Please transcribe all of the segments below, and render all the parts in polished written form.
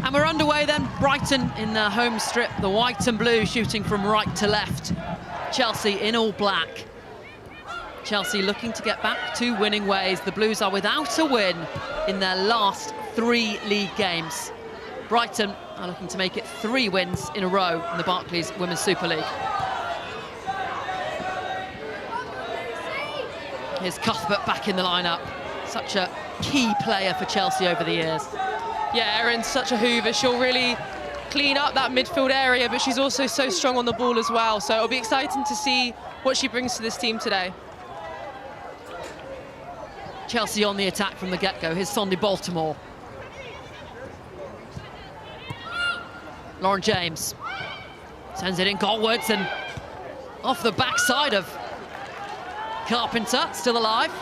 And we're underway then. Brighton in their home strip, the white and blue shooting from right to left. Chelsea in all black. Chelsea looking to get back to winning ways. The Blues are without a win in their last 3 league games. Brighton are looking to make it 3 wins in a row in the Barclays Women's Super League. Here's Cuthbert back in the lineup. Such a key player for Chelsea over the years. Yeah, Erin's such a hoover. She'll really clean up that midfield area, but she's also so strong on the ball as well. So it'll be exciting to see what she brings to this team today. Chelsea on the attack from the get-go. Here's Sondy Baltimore. Lauren James sends it in goalwards and off the backside of Carpenter, still alive.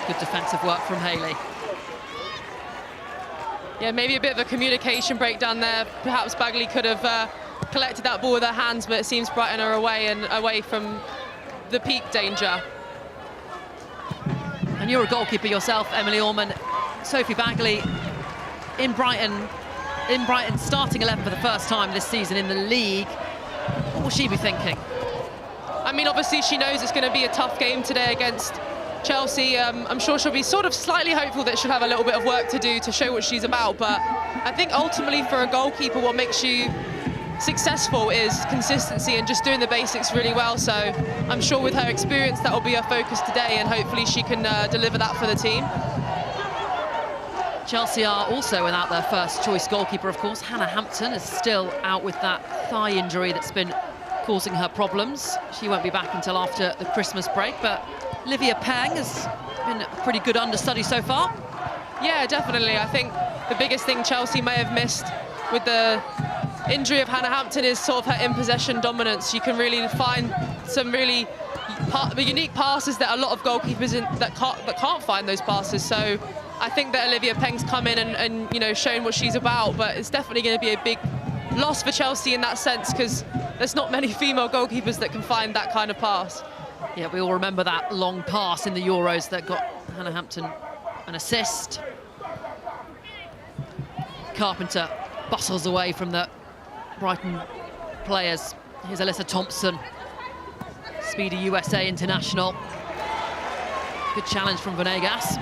Good defensive work from Haley. Yeah, maybe a bit of a communication breakdown there. Perhaps Bagley could have collected that ball with her hands, but it seems Brighton are away from the peak danger. And you're a goalkeeper yourself, Emily Orman. Sophie Bagley in Brighton's starting 11 for the first time this season in the league. What will she be thinking? I mean, obviously she knows it's going to be a tough game today against Chelsea. I'm sure she'll be sort of slightly hopeful that she'll have a little bit of work to do to show what she's about, but I think ultimately for a goalkeeper what makes you successful is consistency and just doing the basics really well. So I'm sure with her experience that will be her focus today, and hopefully she can deliver that for the team. Chelsea are also without their first choice goalkeeper, of course. Hannah Hampton is still out with that thigh injury that's been causing her problems. She won't be back until after the Christmas break, but Olivia Peng has been a pretty good understudy so far. Yeah, definitely. I think the biggest thing Chelsea may have missed with the injury of Hannah Hampton is sort of her in-possession dominance. You can really find some really unique passes that a lot of goalkeepers that can't find those passes. So I think that Olivia Peng's come in and you know, shown what she's about, but it's definitely going to be a big loss for Chelsea in that sense, because there's not many female goalkeepers that can find that kind of pass. Yeah, we all remember that long pass in the Euros that got Hannah Hampton an assist. Carpenter bustles away from the Brighton players. Here's Alyssa Thompson, speedy USA international. Good challenge from Venegas.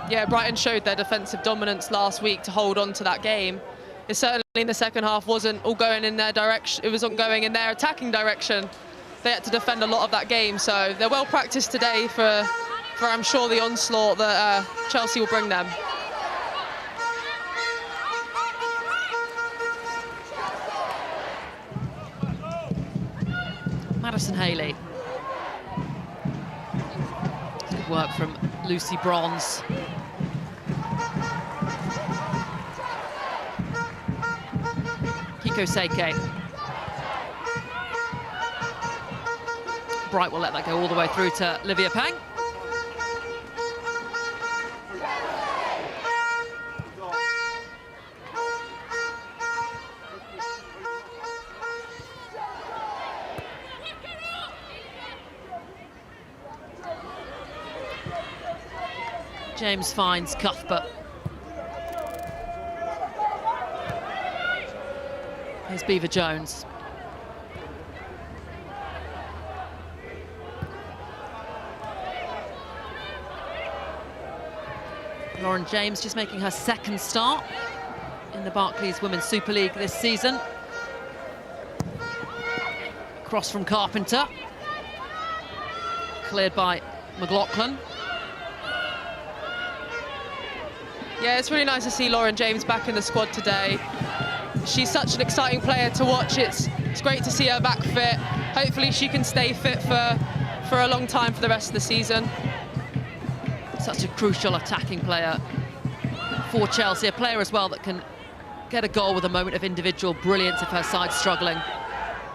Yeah, Brighton showed their defensive dominance last week to hold on to that game. It certainly in the second half wasn't all going in their direction. It wasn't going in their attacking direction. They had to defend a lot of that game, so they're well practiced today for I'm sure the onslaught that Chelsea will bring them. Madison Haley. Good work from Lucy Bronze. Kiko Seike. Bright will let that go all the way through to Olivia Peng. James finds Cuthbert. Here's Beaver Jones. Lauren James just making her second start in the Barclays Women's Super League this season. Cross from Carpenter. Cleared by McLaughlin. Yeah, it's really nice to see Lauren James back in the squad today. She's such an exciting player to watch. It's great to see her back fit. Hopefully she can stay fit for a long time for the rest of the season. Such a crucial attacking player for Chelsea, a player as well that can get a goal with a moment of individual brilliance if her side's struggling.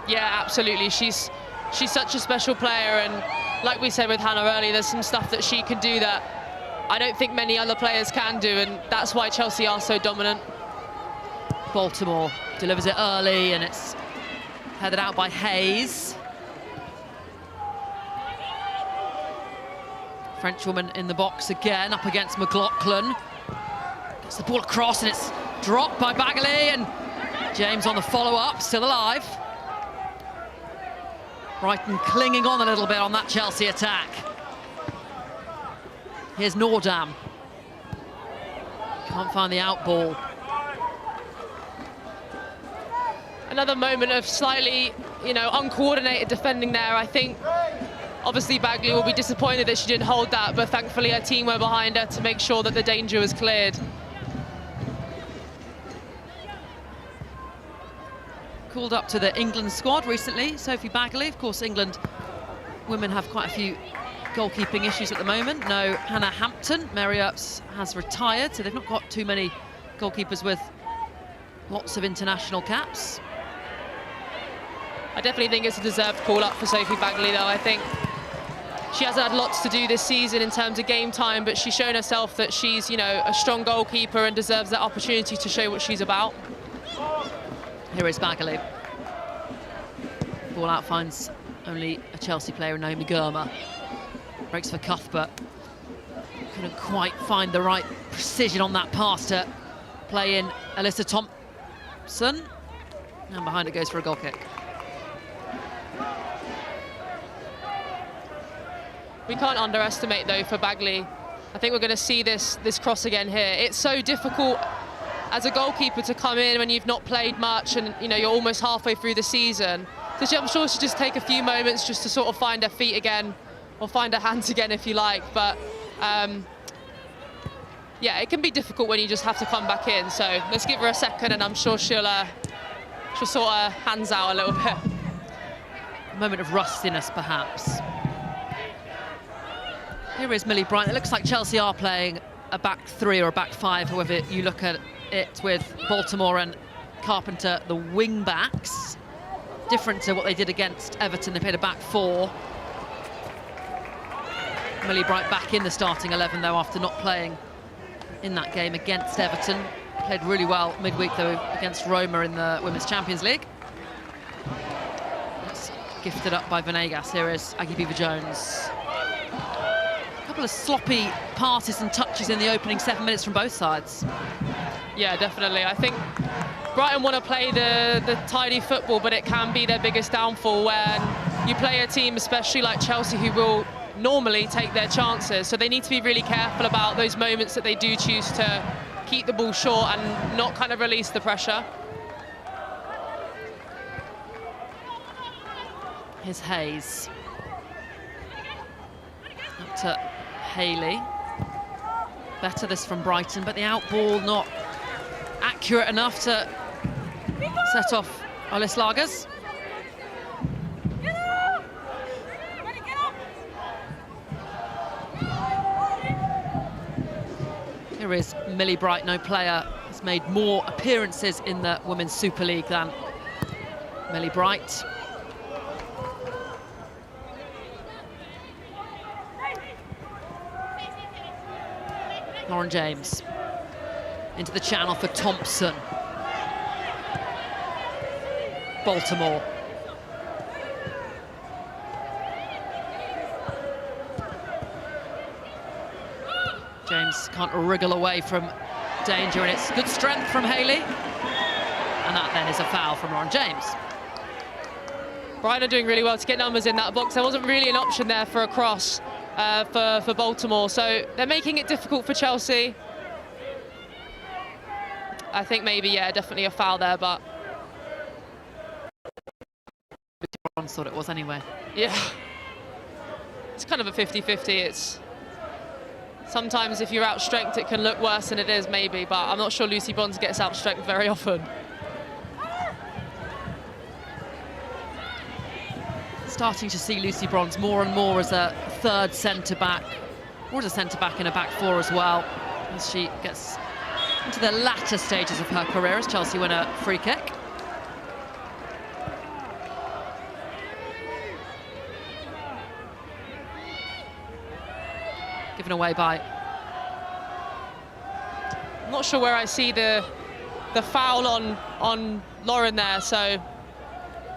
Yeah, absolutely. She's such a special player, and like we said with Hannah earlier, there's some stuff that she can do that I don't think many other players can do, and that's why Chelsea are so dominant. Baltimore delivers it early, and it's headed out by Hayes. Frenchwoman in the box again, up against McLaughlin. Gets the ball across and it's dropped by Bagley, and James on the follow-up, still alive. Brighton clinging on a little bit on that Chelsea attack. Here's Nordam. Can't find the out ball. Another moment of slightly, uncoordinated defending there. I think obviously Bagley will be disappointed that she didn't hold that, but thankfully her team were behind her to make sure that the danger was cleared. Called up to the England squad recently, Sophie Bagley. Of course, England women have quite a few goalkeeping issues at the moment. No Hannah Hampton. Mary Earps has retired, so they've not got too many goalkeepers with lots of international caps. I definitely think it's a deserved call-up for Sophie Bagley, though. I think she hasn't had lots to do this season in terms of game time, but she's shown herself that she's, a strong goalkeeper and deserves that opportunity to show what she's about. Here is Bagley. Ball out finds only a Chelsea player, Naomi Gurma. Breaks for Cuthbert. Couldn't quite find the right precision on that pass to play in Alyssa Thompson. And behind it goes for a goal kick. We can't underestimate, though, for Bagley. I think we're going to see this cross again here. It's so difficult as a goalkeeper to come in when you've not played much and you're almost halfway through the season. So I'm sure she'll just take a few moments just to sort of find her feet again, or find her hands again if you like. But yeah, it can be difficult when you just have to come back in. So let's give her a second, and I'm sure she'll sort her hands out a little bit. A moment of rustiness, perhaps. Here is Millie Brighton. It looks like Chelsea are playing a back three or a back five, however you look at it, with Baltimore and Carpenter, the wing backs. Different to what they did against Everton. They played a back four. Millie Bright back in the starting 11, though, after not playing in that game against Everton. Played really well midweek, though, against Roma in the Women's Champions League. That's gifted up by Venegas. Here is Aggie Beaver-Jones. A couple of sloppy passes and touches in the opening 7 minutes from both sides. Yeah, definitely. I think Brighton want to play the tidy football, but it can be their biggest downfall when you play a team, especially like Chelsea, who will normally take their chances. So they need to be really careful about those moments that they do choose to keep the ball short and not kind of release the pressure. Here's Hayes. Up to Haley. Better this from Brighton, but the out ball not accurate enough to set off Alice Lagers. Here is Millie Bright, no player has made more appearances in the Women's Super League than Millie Bright. Lauren James into the channel for Thompson. Baltimore. James can't wriggle away from danger, and it's good strength from Haley. And that then is a foul from Lauren James. Brighton are doing really well to get numbers in that box. There wasn't really an option there for a cross for Baltimore, so they're making it difficult for Chelsea. I think maybe, yeah, definitely a foul there, but... I thought it was anyway. Yeah. It's kind of a 50-50. It's... Sometimes if you're outstrengthed, it can look worse than it is, maybe, but I'm not sure Lucy Bronze gets outstrengthed very often. Starting to see Lucy Bronze more and more as a third centre-back, or as a centre-back in a back four as well, as she gets into the latter stages of her career as Chelsea win a free kick. Given away by... I'm not sure where I see the foul on Lauren there, so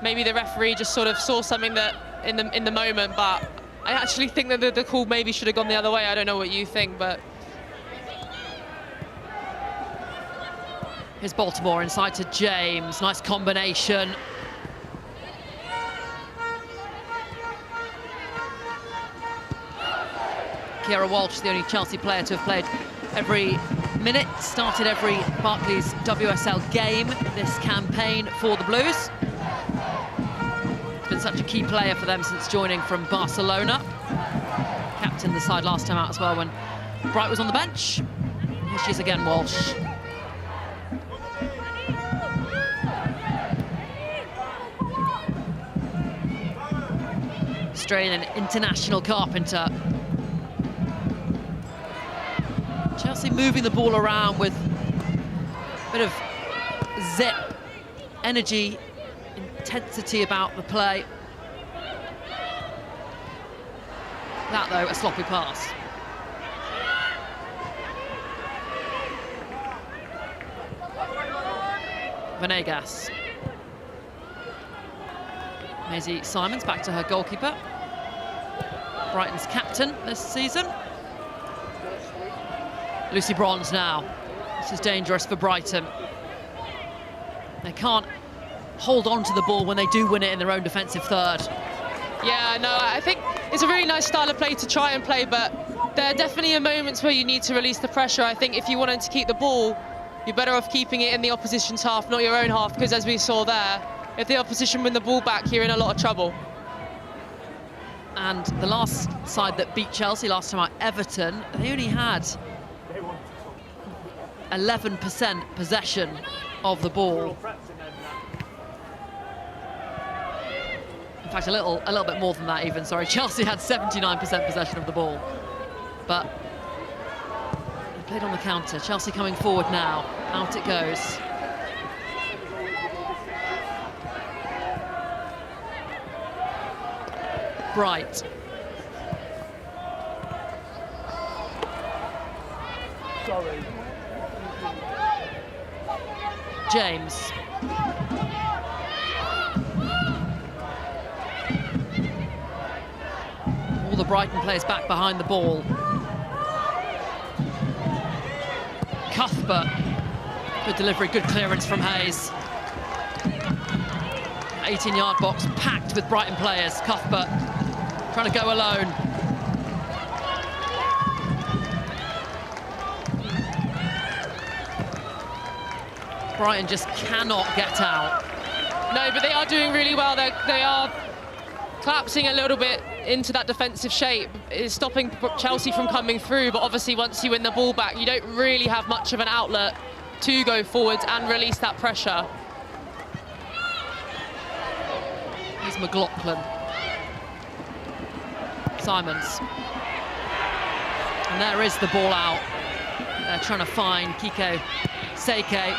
maybe the referee just sort of saw something that in the moment, but I actually think that the call maybe should have gone the other way. I don't know what you think, but... Here's Baltimore inside to James. Nice combination. Kerr Walsh, the only Chelsea player to have played every minute, started every Barclays WSL game this campaign for the Blues. He's been such a key player for them since joining from Barcelona. Captained the side last time out as well when Bright was on the bench. Here she is again, Walsh. Australian international Carpenter. Chelsea moving the ball around with a bit of zip, energy, intensity about the play. That, though, a sloppy pass. Venegas. Maisie Simons back to her goalkeeper. Brighton's captain this season. Lucy Bronze now. This is dangerous for Brighton. They can't hold on to the ball when they do win it in their own defensive third. Yeah, no, I think it's a really nice style of play to try and play, but there are definitely moments where you need to release the pressure. I think if you wanted to keep the ball, you're better off keeping it in the opposition's half, not your own half, because as we saw there, if the opposition win the ball back, you're in a lot of trouble. And the last side that beat Chelsea last time out, Everton, they only had 11% possession of the ball. In fact, a little bit more than that even, sorry. Chelsea had 79% possession of the ball. But they played on the counter. Chelsea coming forward now. Out it goes. Bright. Sorry. James. All the Brighton players back behind the ball. Cuthbert. Good delivery, good clearance from Hayes. 18-yard box packed with Brighton players. Cuthbert trying to go alone. Brighton just cannot get out. No, but they are doing really well. They are collapsing a little bit into that defensive shape. It's stopping Chelsea from coming through, but obviously once you win the ball back, you don't really have much of an outlet to go forwards and release that pressure. Here's McLaughlin. Simons. And there is the ball out. They're trying to find Kiko Seike,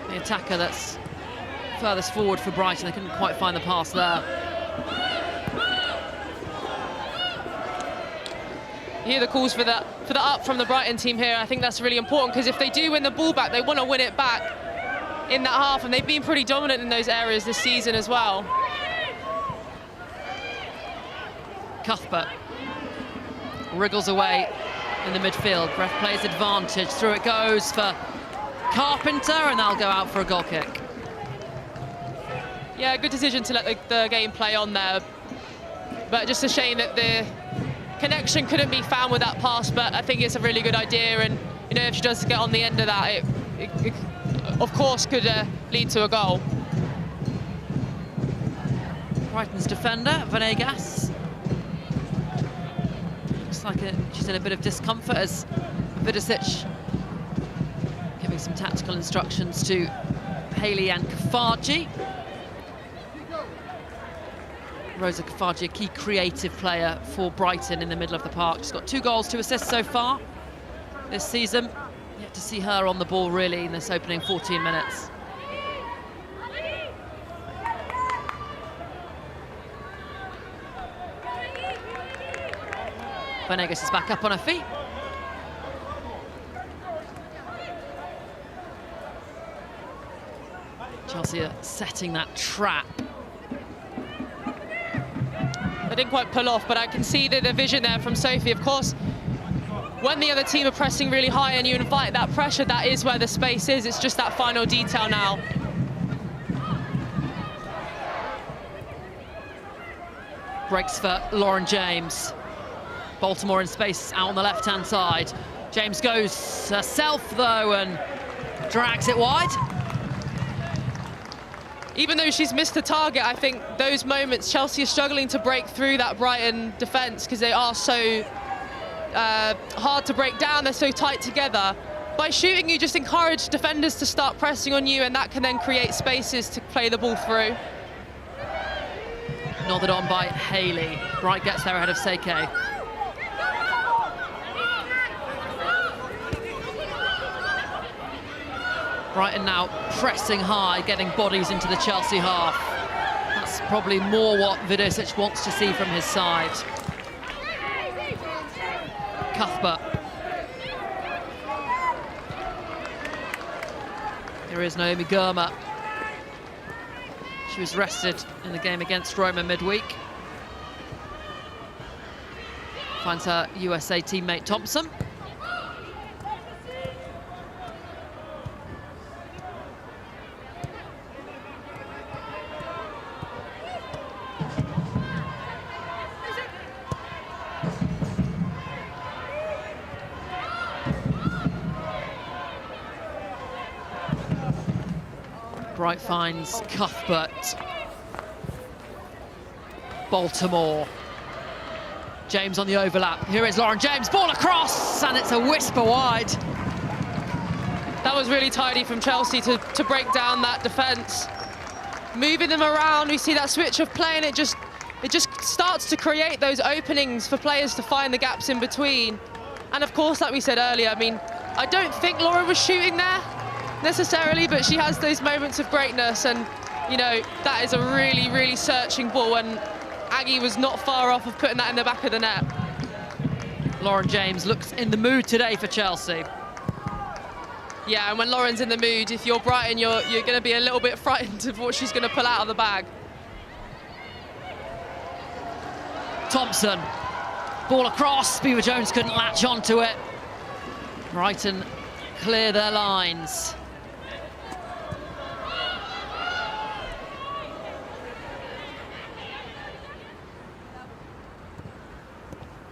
the attacker that's furthest forward for Brighton. They couldn't quite find the pass there. You hear the calls for the up from the Brighton team here. I think that's really important because if they do win the ball back, they want to win it back in that half, and they've been pretty dominant in those areas this season as well. Cuthbert wriggles away in the midfield. Ref plays advantage. Through it goes for Carpenter, and they'll go out for a goal kick. Yeah, good decision to let the game play on there. But just a shame that the connection couldn't be found with that pass, but I think it's a really good idea, and you know, if she does get on the end of that, it of course could lead to a goal. Brighton's defender, Venegas. Looks like she's in a bit of discomfort as Vidicic giving some tactical instructions to Haley and Kafaji. Rosa Kafaji, a key creative player for Brighton in the middle of the park. She's got 2 goals, 2 assists so far this season. Yet to see her on the ball really in this opening 14 minutes. Venegas is back up on her feet. Chelsea are setting that trap. They didn't quite pull off, but I can see the vision there from Sophie. Of course, when the other team are pressing really high and you invite that pressure, that is where the space is. It's just that final detail now. Breaks for Lauren James. Baltimore in space out on the left-hand side. James goes herself, though, and drags it wide. Even though she's missed the target, I think those moments, Chelsea is struggling to break through that Brighton defence because they are so hard to break down. They're so tight together. By shooting, you just encourage defenders to start pressing on you, and that can then create spaces to play the ball through. Nodded on by Haley. Bright gets there ahead of Seke. Brighton now pressing high, getting bodies into the Chelsea half. That's probably more what Vidosic wants to see from his side. Cuthbert. Here is Naomi Gurma. She was rested in the game against Roma midweek. Finds her USA teammate Thompson. Bright finds Cuthbert. Baltimore. James on the overlap. Here is Lauren James. Ball across, and it's a whisper wide. That was really tidy from Chelsea to break down that defence. Moving them around, we see that switch of play, and it just starts to create those openings for players to find the gaps in between. And of course, like we said earlier, I mean, I don't think Lauren was shooting there necessarily, but she has those moments of greatness, and you know, that is a really, really searching ball, and Aggie was not far off of putting that in the back of the net. Lauren James looks in the mood today for Chelsea. Yeah, and when Lauren's in the mood, if you're Brighton, you're going to be a little bit frightened of what she's going to pull out of the bag. Thompson. Ball across. Beaver-Jones couldn't latch onto it. Brighton clear their lines.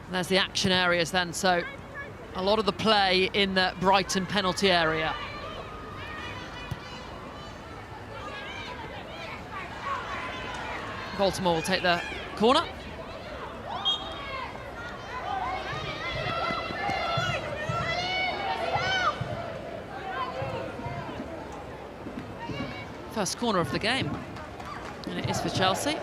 And there's the action areas then, so a lot of the play in the Brighton penalty area. Baltimore will take the corner. First corner of the game, and it is for Chelsea.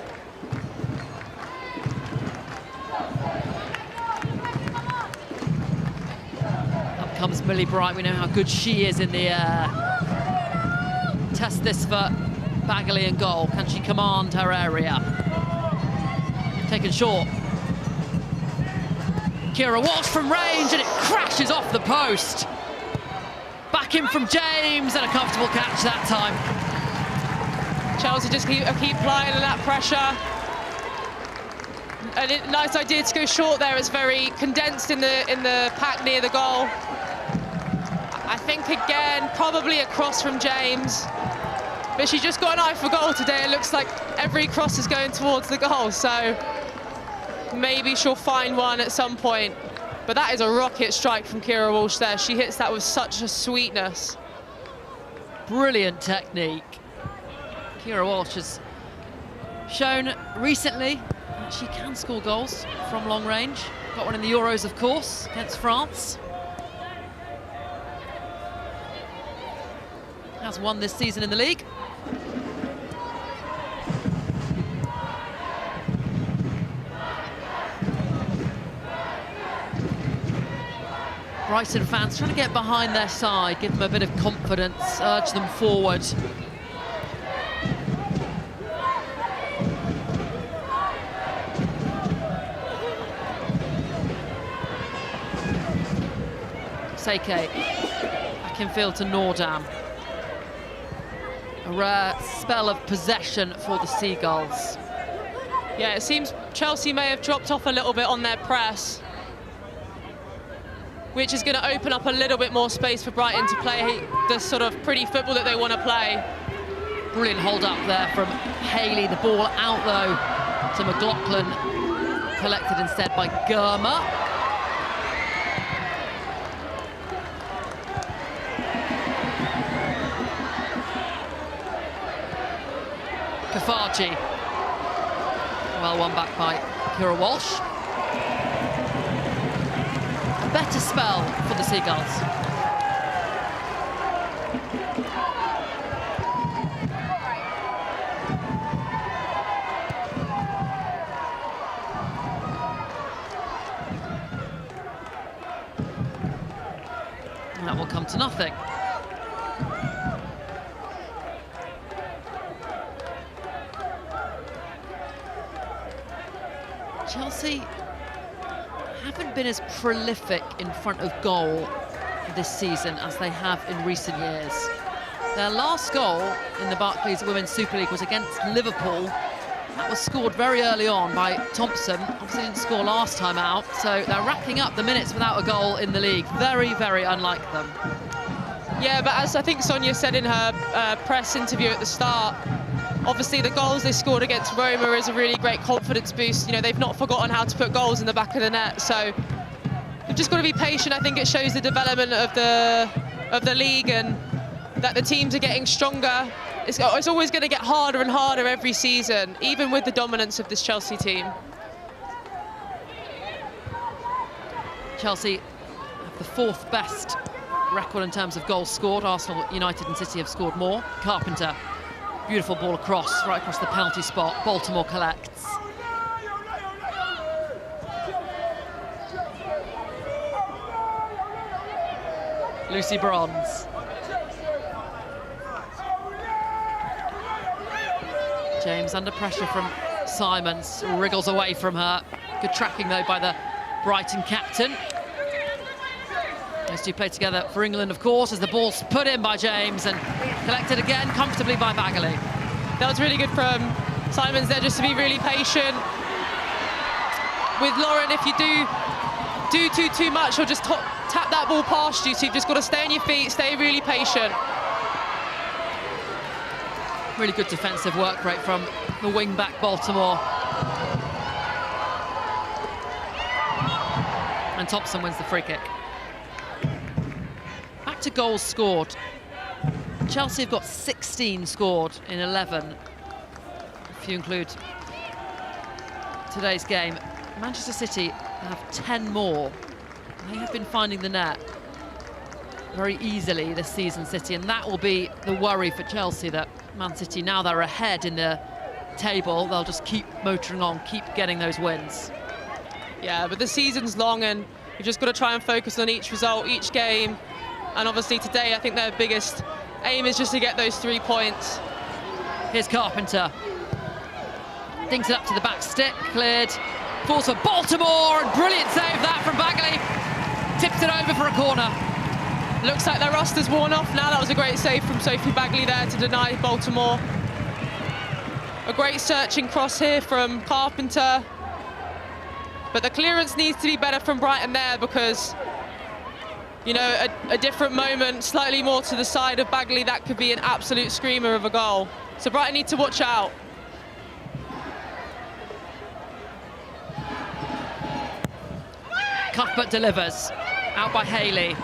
Up comes Millie Bright. We know how good she is in the air. Test this for Bagley in goal. Can she command her area? Taken short. Kira Walsh from range, and it crashes off the post. Back in from James, and a comfortable catch that time. Chelsea just keep applying that pressure. A nice idea to go short there. It's very condensed in the pack near the goal. I think again, probably a cross from James. But she's just got an eye for goal today. It looks like every cross is going towards the goal, so maybe she'll find one at some point. But that is a rocket strike from Kira Walsh there. She hits that with such a sweetness. Brilliant technique. Kira Walsh has shown recently that she can score goals from long range. Got one in the Euros, of course, against France. Has won this season in the league. Brighton fans trying to get behind their side, give them a bit of confidence, urge them forward. Seke, back in field to Nordam. A rare spell of possession for the Seagulls. Yeah, it seems Chelsea may have dropped off a little bit on their press, which is going to open up a little bit more space for Brighton to play the sort of pretty football that they want to play. Brilliant hold up there from Haley. The ball out though to McLaughlin, collected instead by Germer. Kafaji, well won back by Kerr Walsh. A better spell for the Seagulls. And that will come to nothing. Chelsea haven't been as prolific in front of goal this season as they have in recent years. Their last goal in the Barclays Women's Super League was against Liverpool. That was scored very early on by Thompson. Obviously didn't score last time out, so they're racking up the minutes without a goal in the league. Very, very unlike them. Yeah, but as I think Sonia said in her press interview at the start, obviously the goals they scored against Roma is a really great confidence boost. You know, they've not forgotten how to put goals in the back of the net, so they've just got to be patient. I think it shows the development of the league and that the teams are getting stronger. It's always going to get harder and harder every season, even with the dominance of this Chelsea team. Chelsea have the 4th best record in terms of goals scored. Arsenal, United and City have scored more. Carpenter, beautiful ball across, right across the penalty spot. Baltimore collects. Lucy Bronze. James under pressure from Simons, wriggles away from her. Good tracking though by the Brighton captain. Those two play together for England, of course, as the ball's put in by James and collected again comfortably by Bagley. That was really good from Simons there, just to be really patient. With Lauren, if you do too much, she'll just tap that ball past you, so you've just got to stay on your feet, stay really patient. Really good defensive work rate from the wing-back Baltimore. And Thompson wins the free kick. Back to goals scored. Chelsea have got 16 scored in 11, if you include today's game. Manchester City have 10 more. They have been finding the net very easily this season, City, and that will be the worry for Chelsea, that Man City, now they're ahead in the table, they'll just keep motoring on, keep getting those wins. Yeah, but the season's long and you've just got to try and focus on each result, each game. And obviously today, I think their biggest aim is just to get those 3 points. Here's Carpenter. Dinks it up to the back stick, cleared. Falls for Baltimore, and brilliant save that from Bagley. Tips it over for a corner. Looks like their roster's worn off now. That was a great save from Sophie Bagley there to deny Baltimore. A great searching cross here from Carpenter. But the clearance needs to be better from Brighton there, because, you know, a different moment, slightly more to the side of Bagley, that could be an absolute screamer of a goal. So Brighton need to watch out. Cuthbert delivers, out by Haley.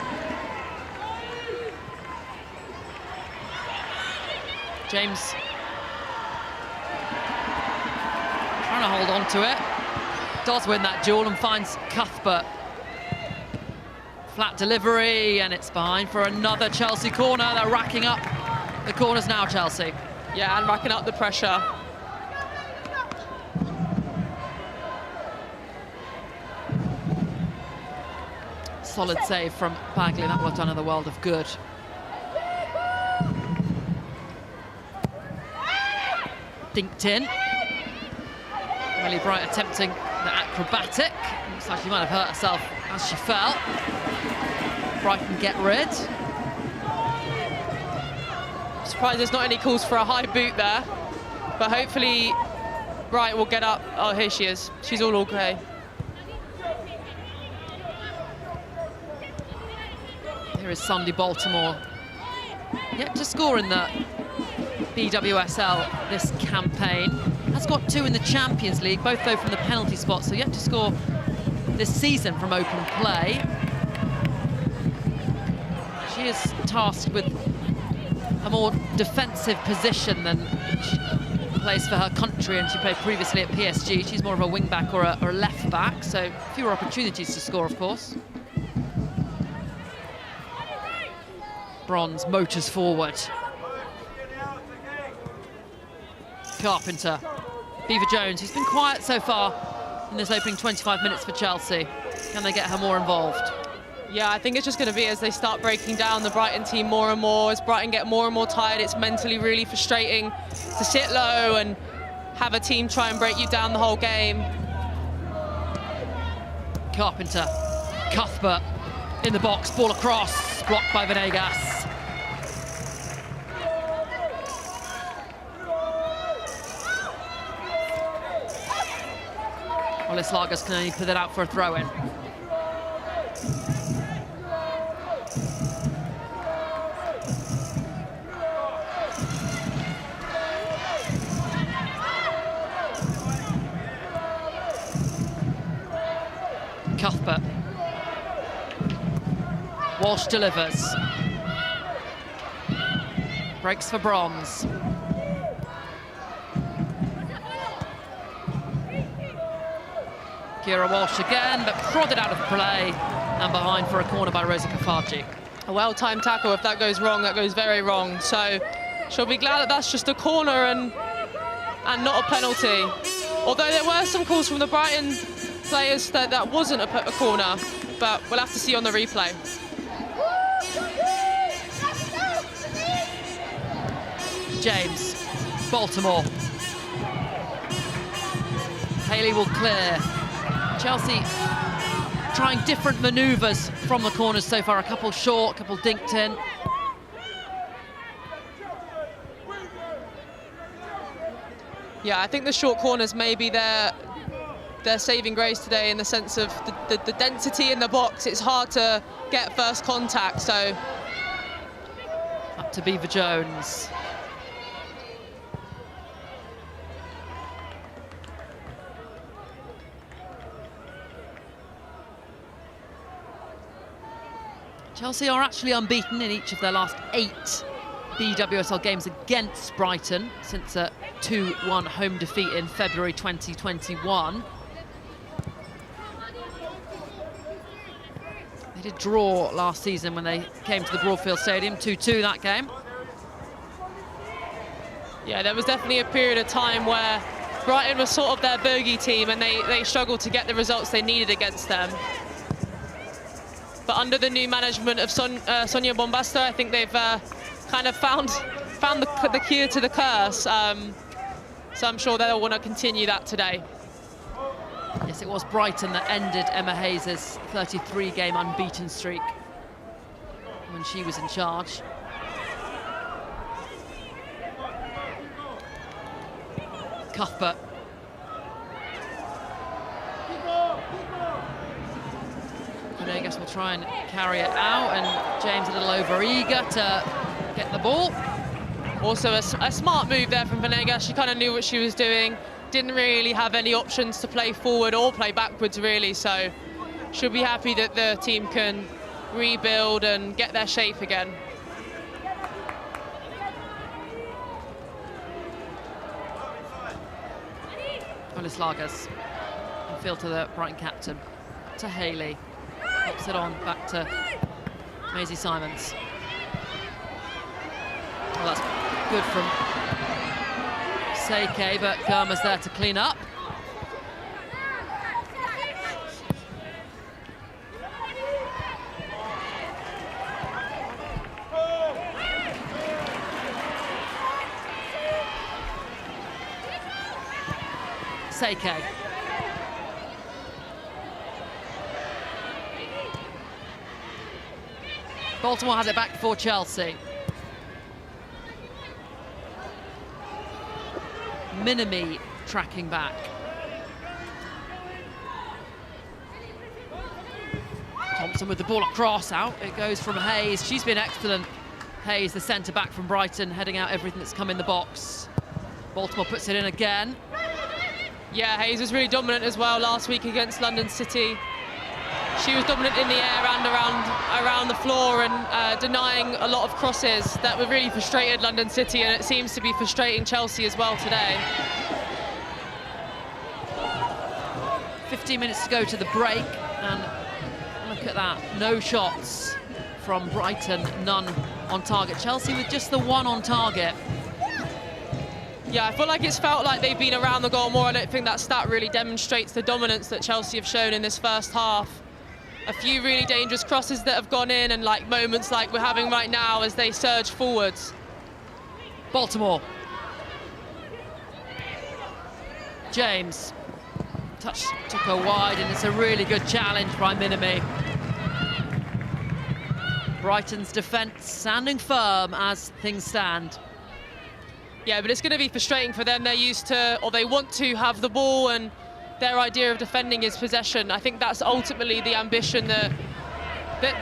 James trying to hold on to it. Does win that duel and finds Cuthbert. Flat delivery, and it's behind for another Chelsea corner. They're racking up the corners now, Chelsea. Yeah, and racking up the pressure. Solid save from Bagley. That will have done her the world of good. Dinked in. Millie Bright attempting the acrobatic. Looks like she might have hurt herself as she fell. Brighton get rid. I'm surprised there's not any calls for a high boot there, but hopefully Wright will get up. Oh, here she is. She's all okay. Here is Sunday Baltimore. Yet to score in the BWSL this campaign. Has got 2 in the Champions League, both though from the penalty spot, so yet to score this season from open play. She is tasked with a more defensive position than she plays for her country, and she played previously at PSG. She's more of a wing-back or a left-back, so fewer opportunities to score, of course. Bronze motors forward. Carpenter. Beaver Jones, who's been quiet so far in this opening 25 minutes for Chelsea. Can they get her more involved? Yeah, I think it's just going to be as they start breaking down the Brighton team more and more, as Brighton get more and more tired. It's mentally really frustrating to sit low and have a team try and break you down the whole game. Carpenter. Cuthbert in the box, ball across, blocked by Venegas. Lagers can only put it out for a throw-in. Cuthbert. Walsh delivers. Breaks for Bronze. Kira Walsh again, but prodded out of play and behind for a corner by Rosa Kafaji. A well-timed tackle. If that goes wrong, that goes very wrong. So she'll be glad that that's just a corner and not a penalty. Although there were some calls from the Brighton players that wasn't a corner, but we'll have to see on the replay. James, Baltimore. Haley will clear. Chelsea trying different manoeuvres from the corners so far. A couple short, a couple dinked in. Yeah, I think the short corners may be their saving grace today, in the sense of the density in the box. It's hard to get first contact, so. Up to Beaver Jones. Chelsea are actually unbeaten in each of their last 8 BWSL games against Brighton since a 2-1 home defeat in February 2021. They did draw last season when they came to the Broadfield Stadium, 2-2 that game. Yeah, there was definitely a period of time where Brighton was sort of their bogey team, and they struggled to get the results they needed against them. But under the new management of Sonia Bombasta, I think they've kind of found the cure to the curse. So I'm sure they'll want to continue that today. Yes, it was Brighton that ended Emma Hayes' 33-game unbeaten streak when she was in charge. Cuthbert. Venegas will try and carry it out, and James a little over-eager to get the ball. Also a smart move there from Venegas. She kind of knew what she was doing. Didn't really have any options to play forward or play backwards, really, so she'll be happy that the team can rebuild and get their shape again. Lagers. Infield to the Brighton captain, to Haley. Pops it on back to Maisie Simons. Well, that's good from Seike, but Kerr's there to clean up. Seike. Baltimore has it back for Chelsea. Minami tracking back. Thompson with the ball across, out it goes from Hayes. She's been excellent. Hayes, the centre back from Brighton, heading out everything that's come in the box. Baltimore puts it in again. Yeah, Hayes was really dominant as well last week against London City. She was dominant in the air and around the floor, and denying a lot of crosses that were really frustrated London City, and it seems to be frustrating Chelsea as well today. 15 minutes to go to the break, and look at that, no shots from Brighton, none on target. Chelsea with just the one on target. Yeah, I feel like it's felt like they've been around the goal more. I don't think that stat really demonstrates the dominance that Chelsea have shown in this first half. A few really dangerous crosses that have gone in, and like moments like we're having right now as they surge forwards. Baltimore. James. Touch took her wide, and it's a really good challenge by Minami. Brighton's defence standing firm as things stand. Yeah, but it's going to be frustrating for them. They're used to, or they want to have the ball, and their idea of defending is possession. I think that's ultimately the ambition that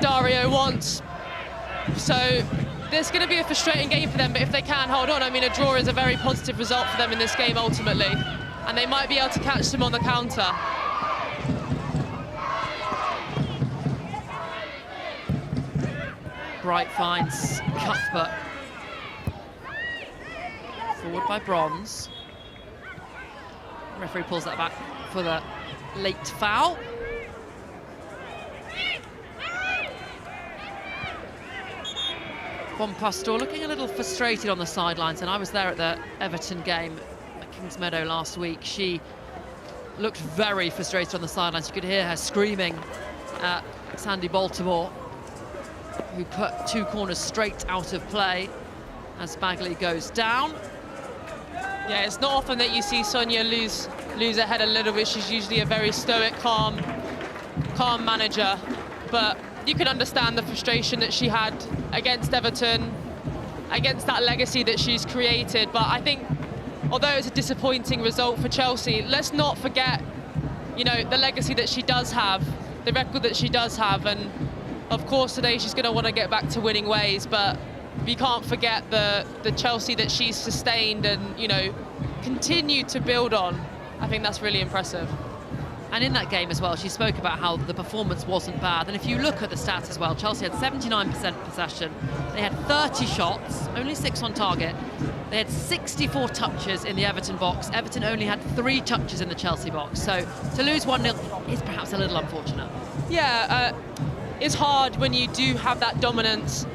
Dario wants. So there's going to be a frustrating game for them, but if they can hold on, I mean, a draw is a very positive result for them in this game ultimately, and they might be able to catch them on the counter. Bright finds Cuthbert. Forward by Bronze. The referee pulls that back for the late foul. Bonpastor looking a little frustrated on the sidelines, and I was there at the Everton game at Kingsmeadow last week. She looked very frustrated on the sidelines. You could hear her screaming at Sandy Baltimore, who put two corners straight out of play as Bagley goes down. Yeah, it's not often that you see Sonia lose her head a little bit. She's usually a very stoic, calm manager. But you can understand the frustration that she had against Everton, against that legacy that she's created. But I think, although it's a disappointing result for Chelsea, let's not forget, you know, the legacy that she does have, the record that she does have. And of course, today she's going to want to get back to winning ways. But we can't forget the Chelsea that she's sustained and, you know, continued to build on. I think that's really impressive. And in that game as well, she spoke about how the performance wasn't bad. And if you look at the stats as well, Chelsea had 79% possession. They had 30 shots, only 6 on target. They had 64 touches in the Everton box. Everton only had 3 touches in the Chelsea box. So to lose 1-0 is perhaps a little unfortunate. Yeah, it's hard when you do have that dominance.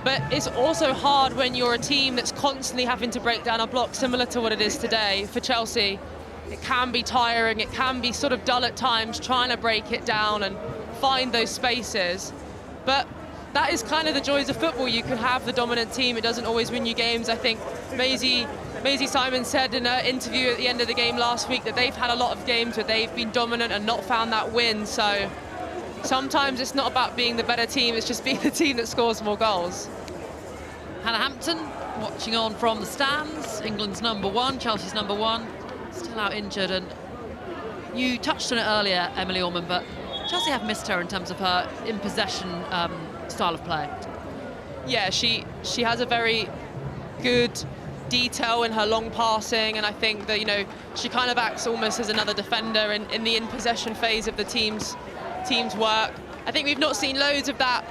But it's also hard when you're a team that's constantly having to break down a block, similar to what it is today for Chelsea. It can be tiring, it can be sort of dull at times, trying to break it down and find those spaces. But that is kind of the joys of football. You can have the dominant team, it doesn't always win you games. I think Maisie Simon said in an interview at the end of the game last week that they've had a lot of games where they've been dominant and not found that win. So sometimes it's not about being the better team, it's just being the team that scores more goals. Hannah Hampton watching on from the stands. England's #1, Chelsea's #1, still out injured. And you touched on it earlier, Emily Orman, but Chelsea have missed her in terms of her in-possession style of play. Yeah, she has a very good detail in her long passing, and I think that, you know, she kind of acts almost as another defender in the in-possession phase of the team's work. I think we've not seen loads of that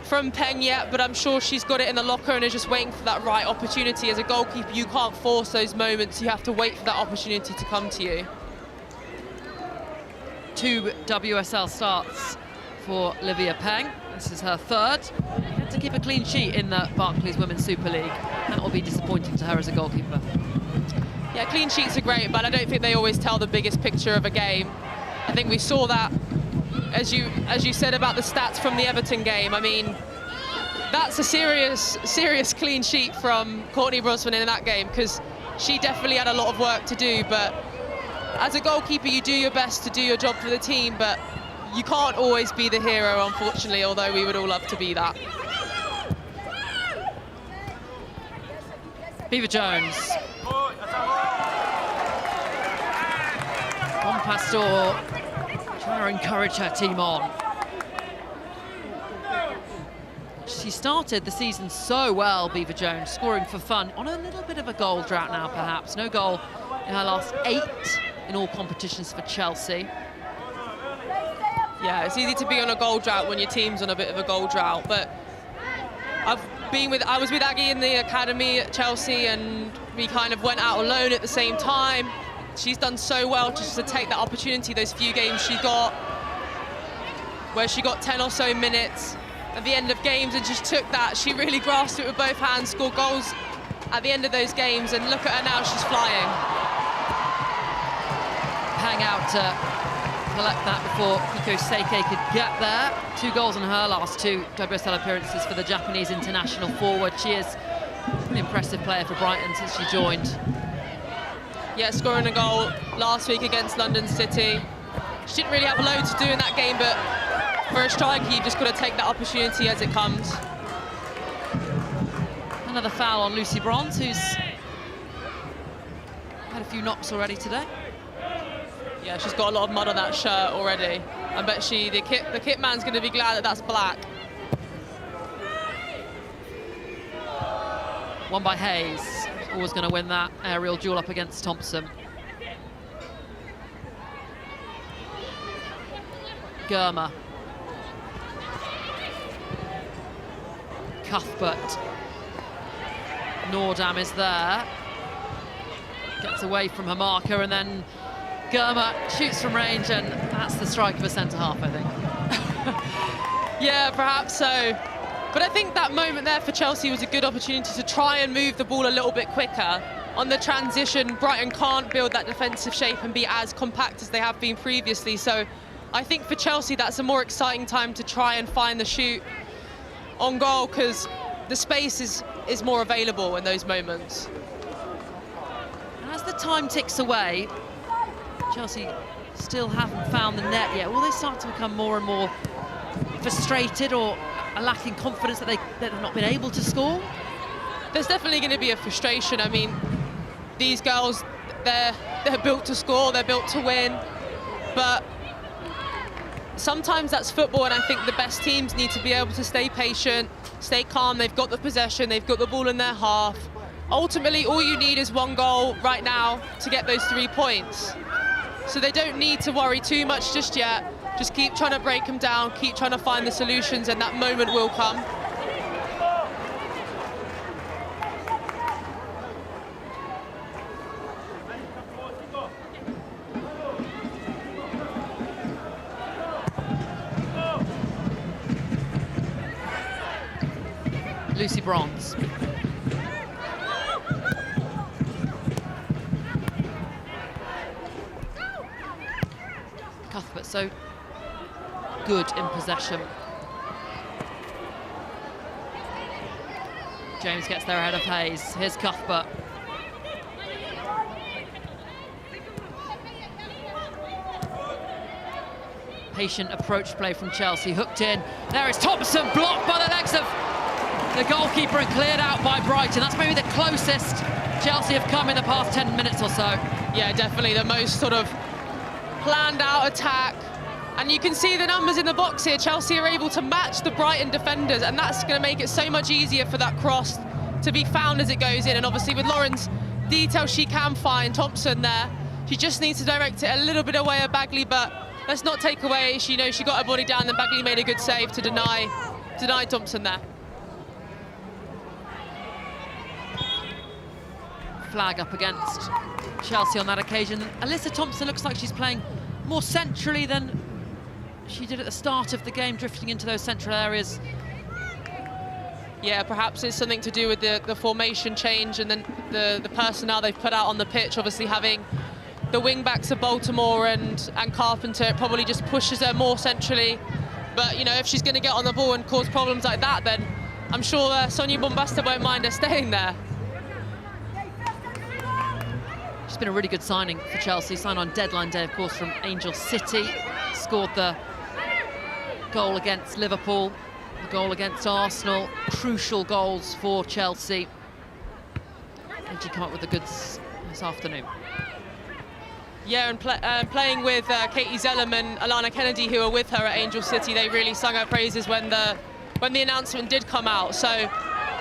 from Peng yet, but I'm sure she's got it in the locker and is just waiting for that right opportunity. As a goalkeeper, you can't force those moments, you have to wait for that opportunity to come to you. 2 WSL starts for Livia Peng. This is her 3rd. She had to keep a clean sheet in the Barclays Women's Super League. That will be disappointing to her as a goalkeeper. Yeah, clean sheets are great, but I don't think they always tell the biggest picture of a game. I think we saw that, as you said about the stats from the Everton game. I mean, that's a serious clean sheet from Courtney Brosnan in that game, because she definitely had a lot of work to do. But as a goalkeeper, you do your best to do your job for the team, but you can't always be the hero, unfortunately, although we would all love to be that. Beaver Jones. Pastor trying to encourage her team on. She started the season so well, Beaver Jones, scoring for fun, on a little bit of a goal drought now, perhaps. No goal in her last 8 in all competitions for Chelsea. Yeah, it's easy to be on a goal drought when your team's on a bit of a goal drought, but I was with Aggie in the academy at Chelsea, and we kind of went out alone at the same time. She's done so well just to take that opportunity, those few games she got, where she got 10 or so minutes at the end of games and just took that. She really grasped it with both hands, scored goals at the end of those games, and look at her now, she's flying. Hang out to collect that before Kiko Seike could get there. 2 goals in her last 2 WSL appearances for the Japanese international forward. She is an impressive player for Brighton since she joined. Yeah, scoring a goal last week against London City. She didn't really have loads to do in that game, but for a striker, you've just got to take that opportunity as it comes. Another foul on Lucy Bronze, who's had a few knocks already today. Yeah, she's got a lot of mud on that shirt already. I bet the kit man's going to be glad that that's black. One by Hayes, always going to win that aerial duel up against Thompson. Germer. Cuthbert. Nordam is there. Gets away from her marker, and then Germer shoots from range, and that's the strike of a centre-half, I think. Yeah, perhaps so. But I think that moment there for Chelsea was a good opportunity to try and move the ball a little bit quicker. On the transition, Brighton can't build that defensive shape and be as compact as they have been previously. So I think for Chelsea, that's a more exciting time to try and find the shoot on goal, because the space is more available in those moments. And as the time ticks away, Chelsea still haven't found the net yet. Will they start to become more and more frustrated, or are lacking confidence that they've not been able to score? There's definitely going to be a frustration. I mean, these girls, they're built to score, they're built to win, but sometimes that's football, and I think the best teams need to be able to stay patient, stay calm. They've got the possession, they've got the ball in their half. Ultimately, all you need is 1 goal right now to get those 3 points. So they don't need to worry too much just yet. Just keep trying to break them down, keep trying to find the solutions, and that moment will come. Lucy Bronze. Cuthbert so good in possession. James gets there ahead of Hayes. Here's Cuthbert. Patient approach play from Chelsea, hooked in. There is Thompson, blocked by the legs of the goalkeeper and cleared out by Brighton. That's maybe the closest Chelsea have come in the past 10 minutes or so. Yeah, definitely the most sort of planned out attack. And you can see the numbers in the box here. Chelsea are able to match the Brighton defenders, and that's going to make it so much easier for that cross to be found as it goes in. And obviously with Lauren's detail, she can find Thompson there. She just needs to direct it a little bit away of Bagley, but let's not take away, she knows she got her body down, then Bagley made a good save to deny Thompson there. Flag up against Chelsea on that occasion. Alyssa Thompson looks like she's playing more centrally than she did at the start of the game, drifting into those central areas. Yeah, perhaps it's something to do with the formation change and then the personnel they've put out on the pitch. Obviously having the wing-backs of Baltimore and Carpenter, it probably just pushes her more centrally. But, you know, if she's going to get on the ball and cause problems like that, then I'm sure Sonia Bombasta won't mind her staying there. She's been a really good signing for Chelsea. Signed on deadline day, of course, from Angel City. Scored the goal against Liverpool, the goal against Arsenal. Crucial goals for Chelsea. And she came up with the goods this afternoon. Yeah, and playing with Katie Zellum and Alana Kennedy, who are with her at Angel City, they really sung her praises when the announcement did come out. So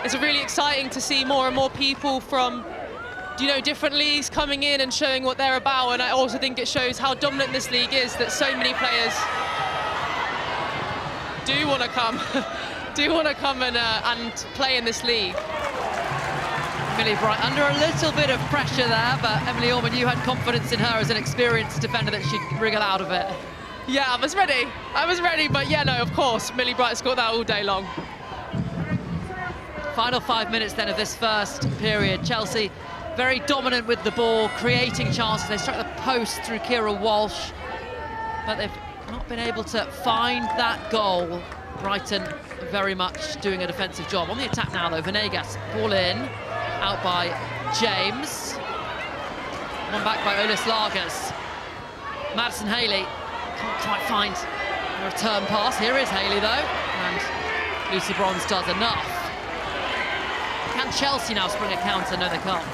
it's really exciting to see more and more people from, you know, different leagues coming in and showing what they're about. And I also think it shows how dominant this league is, that so many players do want to come and play in this league. Emily Bright under a little bit of pressure there, but Emily Orman, you had confidence in her as an experienced defender that she'd wriggle out of it. Yeah, I was ready, but yeah, no, of course, Millie Bright's got that all day long. Final 5 minutes then of this first period. Chelsea very dominant with the ball, creating chances. They struck the post through Kerr Walsh, but they've not been able to find that goal. Brighton very much doing a defensive job. On the attack now though, Venegas, ball in, out by James. One back by Olis Lagers. Madison Haley can't quite find a return pass. Here is Haley though, and Lucy Bronze does enough. Can Chelsea now spring a counter? No, they can't.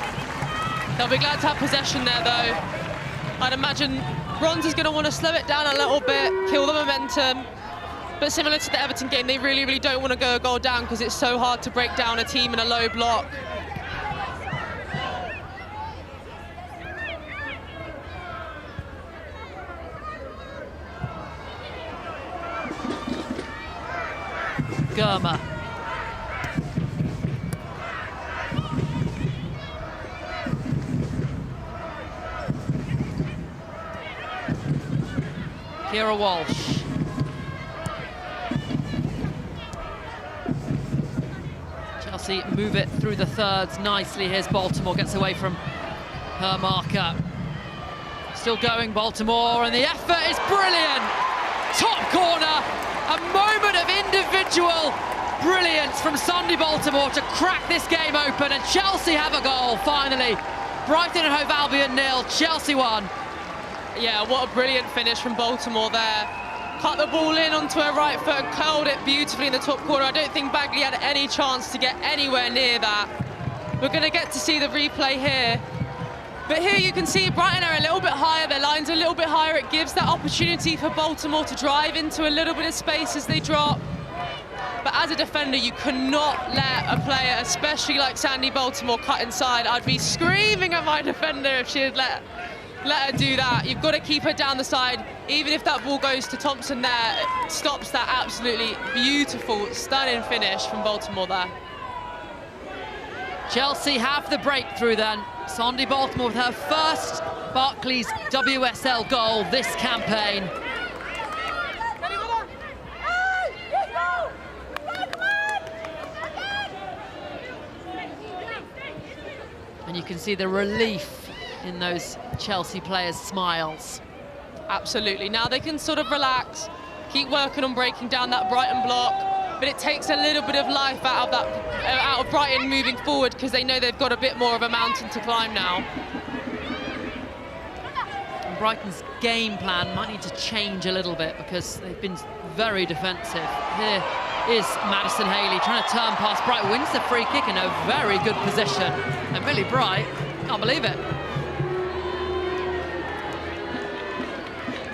They'll be glad to have possession there though. I'd imagine Bronze is going to want to slow it down a little bit, kill the momentum. But similar to the Everton game, they really don't want to go a goal down because it's so hard to break down a team in a low block. Germer. Kerr Walsh. Chelsea move it through the thirds nicely. Here's Baltimore, gets away from her marker. Still going, Baltimore, and the effort is brilliant. Top corner, a moment of individual brilliance from Sunday Baltimore to crack this game open, and Chelsea have a goal, finally. Brighton and Hove Albion 0, Chelsea 1. Yeah, what a brilliant finish from Baltimore there. Cut the ball in onto her right foot, curled it beautifully in the top corner. I don't think Bagley had any chance to get anywhere near that. We're going to get to see the replay here. But here you can see Brighton are a little bit higher, their line's a little bit higher. It gives that opportunity for Baltimore to drive into a little bit of space as they drop. But as a defender, you cannot let a player, especially like Sandy Baltimore, cut inside. I'd be screaming at my defender if she had let her do that. You've got to keep her down the side. Even if that ball goes to Thompson there, it stops that absolutely beautiful, stunning finish from Baltimore there. Chelsea have the breakthrough then. Sandy Baltimore with her first Barclays WSL goal this campaign. And you can see the relief in those Chelsea players' smiles. Absolutely. Now they can sort of relax, keep working on breaking down that Brighton block, but it takes a little bit of life out of Brighton moving forward because they know they've got a bit more of a mountain to climb now. And Brighton's game plan might need to change a little bit because they've been very defensive. Here is Madison Haley trying to turn past Bright, wins the free kick in a very good position. And Millie Bright, can't believe it.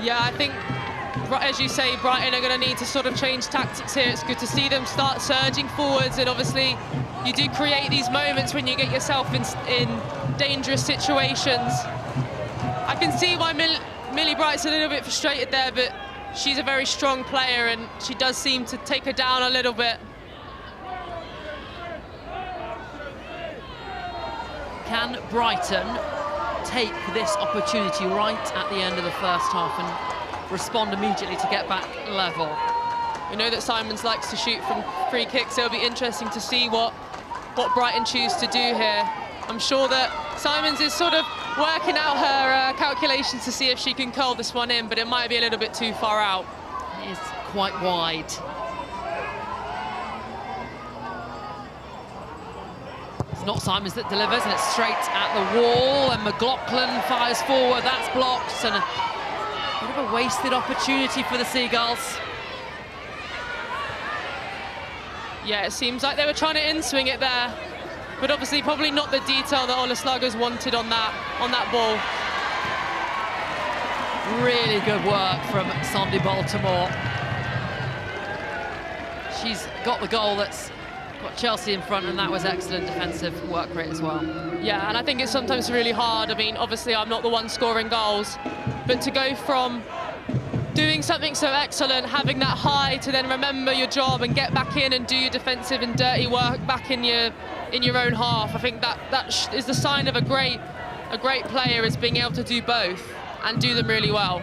Yeah, I think, as you say, Brighton are going to need to sort of change tactics here. It's good to see them start surging forwards, and obviously you do create these moments when you get yourself in dangerous situations. I can see why Millie Bright's a little bit frustrated there, but she's a very strong player and she does seem to take her down a little bit. Can Brighton take this opportunity right at the end of the first half and respond immediately to get back level? We know that Simons likes to shoot from free kicks. It'll be interesting to see what Brighton choose to do here. I'm sure that Simons is sort of working out her calculations to see if she can curl this one in, but it might be a little bit too far out. It is quite wide. It's not Simons that delivers, and it's straight at the wall, and McLaughlin fires forward. That's blocked, and a bit of a wasted opportunity for the Seagulls. Yeah, it seems like they were trying to in-swing it there, but obviously probably not the detail that Ola Sluggers wanted on that ball. Really good work from Sandy Baltimore. She's got the goal that's got Chelsea in front, and that was excellent defensive work rate as well. Yeah, and I think it's sometimes really hard. I mean, obviously I'm not the one scoring goals, but to go from doing something so excellent, having that high, to then remember your job and get back in and do your defensive and dirty work back in your own half. I think that is the sign of a great player, is being able to do both and do them really well.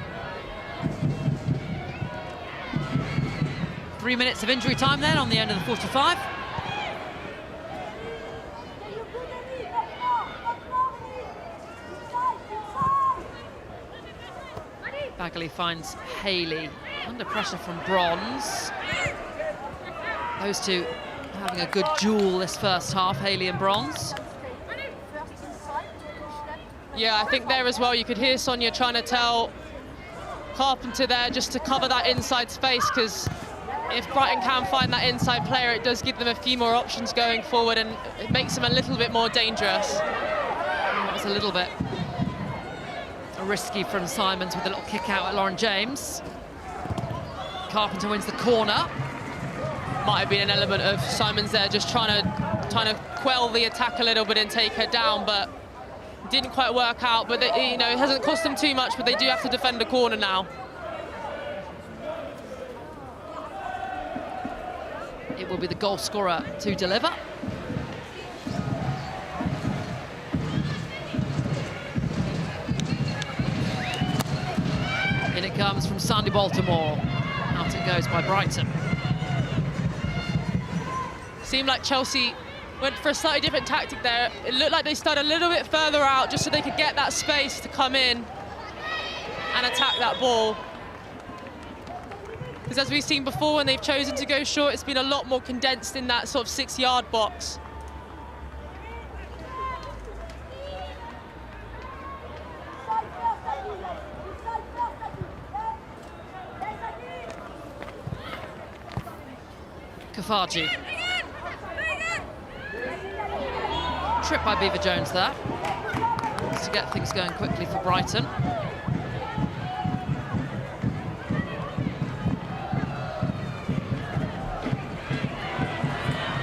3 minutes of injury time then on the end of the 45. Bagley finds Haley under pressure from Bronze. Those two having a good duel this first half, Haley and Bronze. Yeah, I think there as well, you could hear Sonia trying to tell Carpenter there just to cover that inside space, because if Brighton can find that inside player, it does give them a few more options going forward, and it makes them a little bit more dangerous. That was a little bit risky from Simons with a little kick out at Lauren James. Carpenter wins the corner. Might have been an element of Simons there just trying to quell the attack a little bit and take her down, but didn't quite work out. But they, you know, it hasn't cost them too much, but they do have to defend a corner now. It will be the goal scorer to deliver. In it comes from Sandy Baltimore. Out it goes by Brighton. Seemed like Chelsea went for a slightly different tactic there. It looked like they started a little bit further out just so they could get that space to come in and attack that ball. Because as we've seen before, when they've chosen to go short, it's been a lot more condensed in that sort of 6-yard box. Kafaji. Trip by Beaver-Jones there. Wants to get things going quickly for Brighton.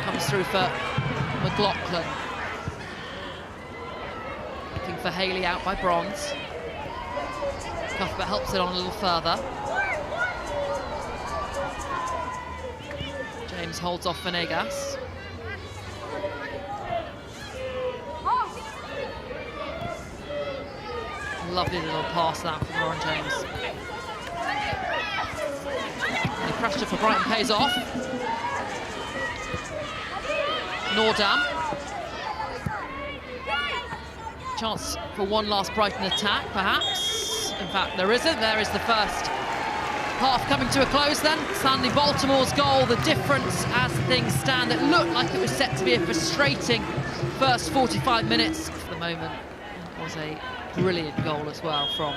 Comes through for McLaughlin. Looking for Haley out by Bronze. Cuthbert helps it on a little further. James holds off Venegas. Lovely little pass that from Lauren James. The pressure for Brighton pays off. Nordam. Chance for one last Brighton attack, perhaps. In fact, there isn't. There is the first half coming to a close then. Sandy Baltimore's goal, the difference as things stand. It looked like it was set to be a frustrating first 45 minutes. For the moment, it was a brilliant goal as well from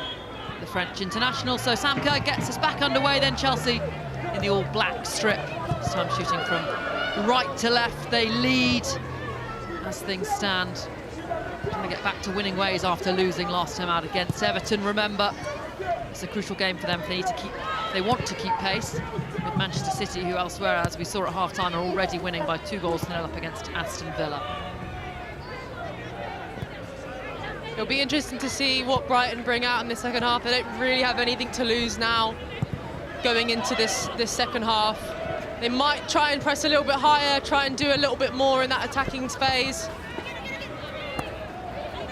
the French international. So Sam Kerr gets us back underway then. Chelsea in the all-black strip, this time shooting from right to left. They lead as things stand. Trying to get back to winning ways after losing last time out against Everton. Remember, it's a crucial game for them if they want to keep pace with Manchester City, who elsewhere, as we saw at half-time, are already winning by 2-0 up against Aston Villa. It'll be interesting to see what Brighton bring out in the second half. They don't really have anything to lose now going into this second half. They might try and press a little bit higher, try and do a little bit more in that attacking phase.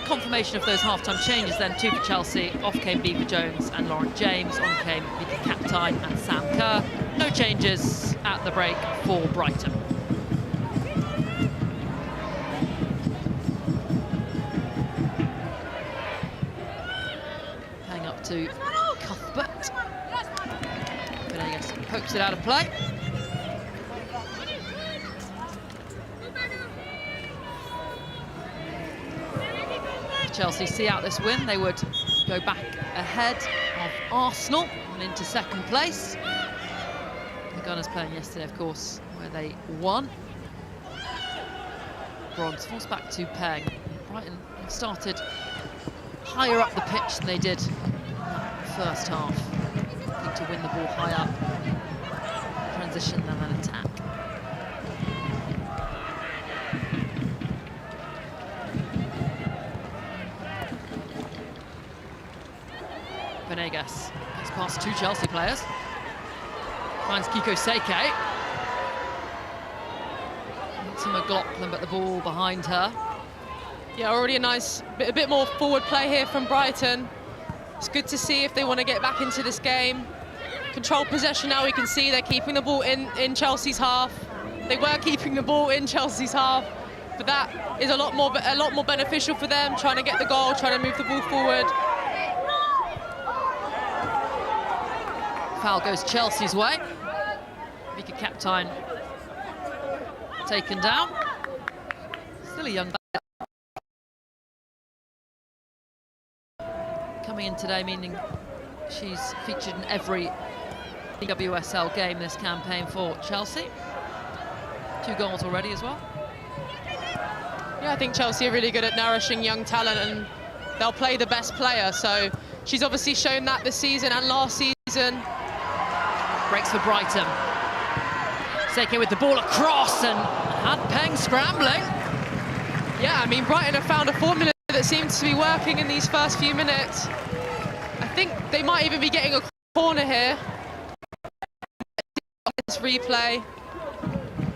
Confirmation of those half-time changes then, two for Chelsea. Off came Beaver-Jones and Lauren James. On came Vicky Kaptein and Sam Kerr. No changes at the break for Brighton. Playing up to Cuthbert. Venegas pokes it out of play. Chelsea see out this win, they would go back ahead of Arsenal and into second place. The Gunners playing yesterday, of course, where they won. Bronze falls back to Peng. Brighton started higher up the pitch than they did first half. Looking to win the ball high up. Transition, then an attack. Venegas gets past two Chelsea players. Finds Kiko Seke. To McLaughlin, but the ball behind her. Yeah, already a bit more forward play here from Brighton. It's good to see if they want to get back into this game. Control possession now, we can see they're keeping the ball in Chelsea's half. They were keeping the ball in Chelsea's half, but that is a lot more beneficial for them, trying to get the goal, trying to move the ball forward. Foul goes Chelsea's way. Vika Kaptein taken down. Still a young back. Coming in today, meaning she's featured in every WSL game this campaign for Chelsea. 2 goals already as well. Yeah, I think Chelsea are really good at nourishing young talent, and they'll play the best player. So she's obviously shown that this season and last season. Breaks for Brighton. Seke with the ball across and had Peng scrambling. Yeah, I mean, Brighton have found a formula that seems to be working in these first few minutes. I think they might even be getting a corner here. This replay.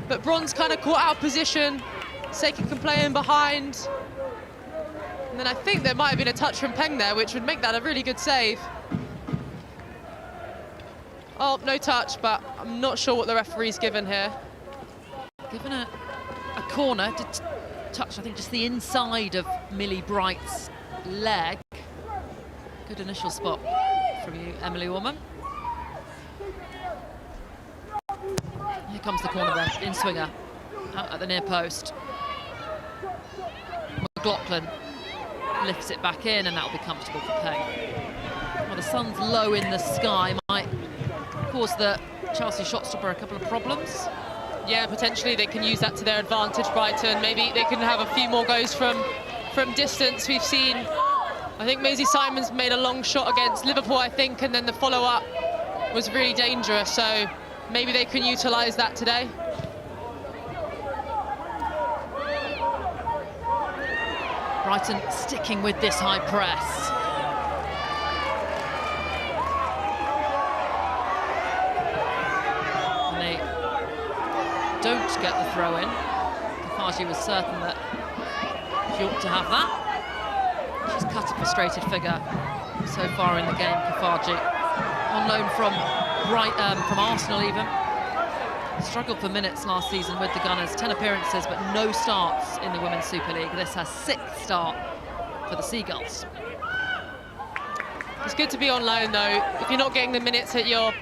But Bron's kind of caught out of position. Seke can play in behind. And then I think there might have been a touch from Peng there, which would make that a really good save. Oh, no touch, but I'm not sure what the referee's given here. Given a corner to touch, I think, just the inside of Millie Bright's leg. Good initial spot from you, Emily Woman. Here comes the corner then, in swinger, out at the near post. McLaughlin lifts it back in, and that'll be comfortable for Peng. Well, the sun's low in the sky, might cause the Chelsea shot stopper a couple of problems. Yeah, potentially they can use that to their advantage, Brighton. Maybe they can have a few more goes from distance. We've seen, I think Maisie Simons made a long shot against Liverpool, I think, and then the follow-up was really dangerous. So maybe they can utilise that today. Brighton sticking with this high press. Don't get the throw in. Kafaji was certain that she ought to have that. She's cut a frustrated figure so far in the game, Kafaji. On loan from Arsenal even. Struggled for minutes last season with the Gunners. 10 appearances, but no starts in the Women's Super League. This her 6th start for the Seagulls. It's good to be on loan though. If you're not getting the minutes at your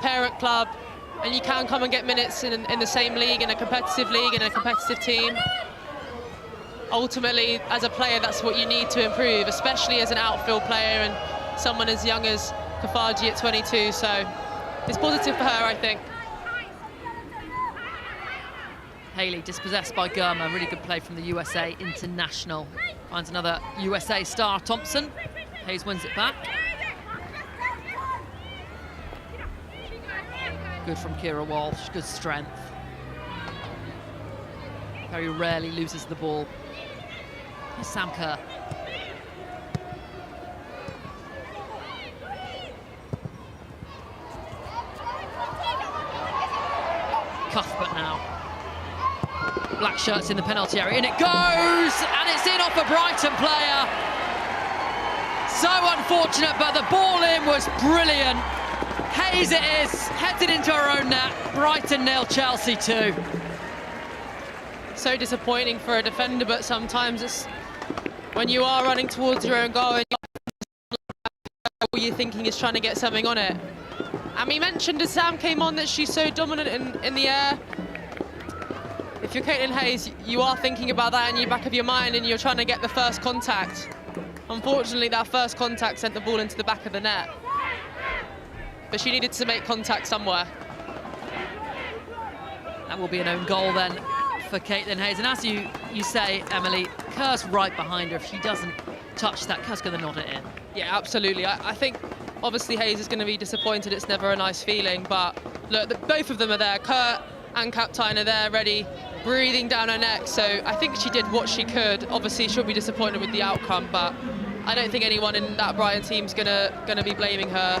parent club, and you can come and get minutes in the same league, in a competitive league, in a competitive team. Ultimately, as a player, that's what you need to improve, especially as an outfield player and someone as young as Kafaji at 22. So it's positive for her, I think. Haley dispossessed by Germa. Really good play from the USA international. Finds another USA star, Thompson. Hayes wins it back. Good from Kira Walsh, good strength. Very rarely loses the ball. Here's Sam Kerr. Cuthbert now. Black shirts in the penalty area, and it goes! And it's in off a Brighton player. So unfortunate, but the ball in was brilliant. Hayes it is, headed into her own net. Brighton 0, Chelsea 2. So disappointing for a defender, but sometimes it's when you are running towards your own goal and all you're thinking is trying to get something on it. And we mentioned as Sam came on that she's so dominant in the air. If you're Caitlin Hayes, you are thinking about that in the back of your mind and you're trying to get the first contact. Unfortunately, that first contact sent the ball into the back of the net. But she needed to make contact somewhere. That will be an own goal then for Caitlin Hayes. And as you say, Emily, Kerr's right behind her. If she doesn't touch that, Kerr's going to nod it in. Yeah, absolutely. I think obviously Hayes is going to be disappointed. It's never a nice feeling, but look, both of them are there. Kerr and Captain are there, ready, breathing down her neck. So I think she did what she could. Obviously, she'll be disappointed with the outcome, but I don't think anyone in that Brighton team's gonna be blaming her.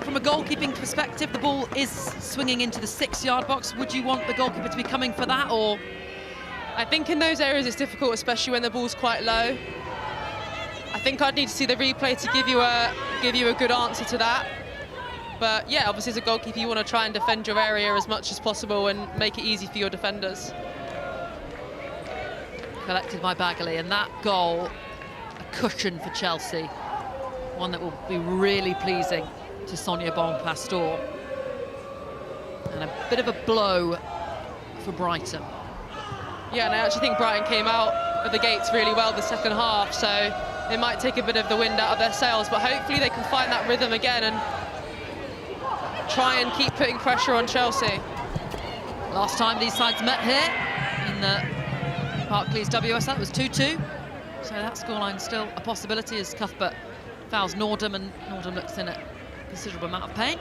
From a goalkeeping perspective, the ball is swinging into the 6-yard box. Would you want the goalkeeper to be coming for that, or? I think in those areas it's difficult, especially when the ball's quite low. I think I'd need to see the replay to give you a good answer to that. But yeah, obviously as a goalkeeper, you want to try and defend your area as much as possible and make it easy for your defenders. Collected by Bagley, and that goal, a cushion for Chelsea. One that will be really pleasing to Sonia Bonpastor. And a bit of a blow for Brighton. Yeah, and I actually think Brighton came out of the gates really well the second half, so it might take a bit of the wind out of their sails, but hopefully they can find that rhythm again and try and keep putting pressure on Chelsea. Last time these sides met here in the Barclays WSL, it was 2-2. So that scoreline still a possibility as Cuthbert fouls Nordham, and Nordham looks in a considerable amount of pain.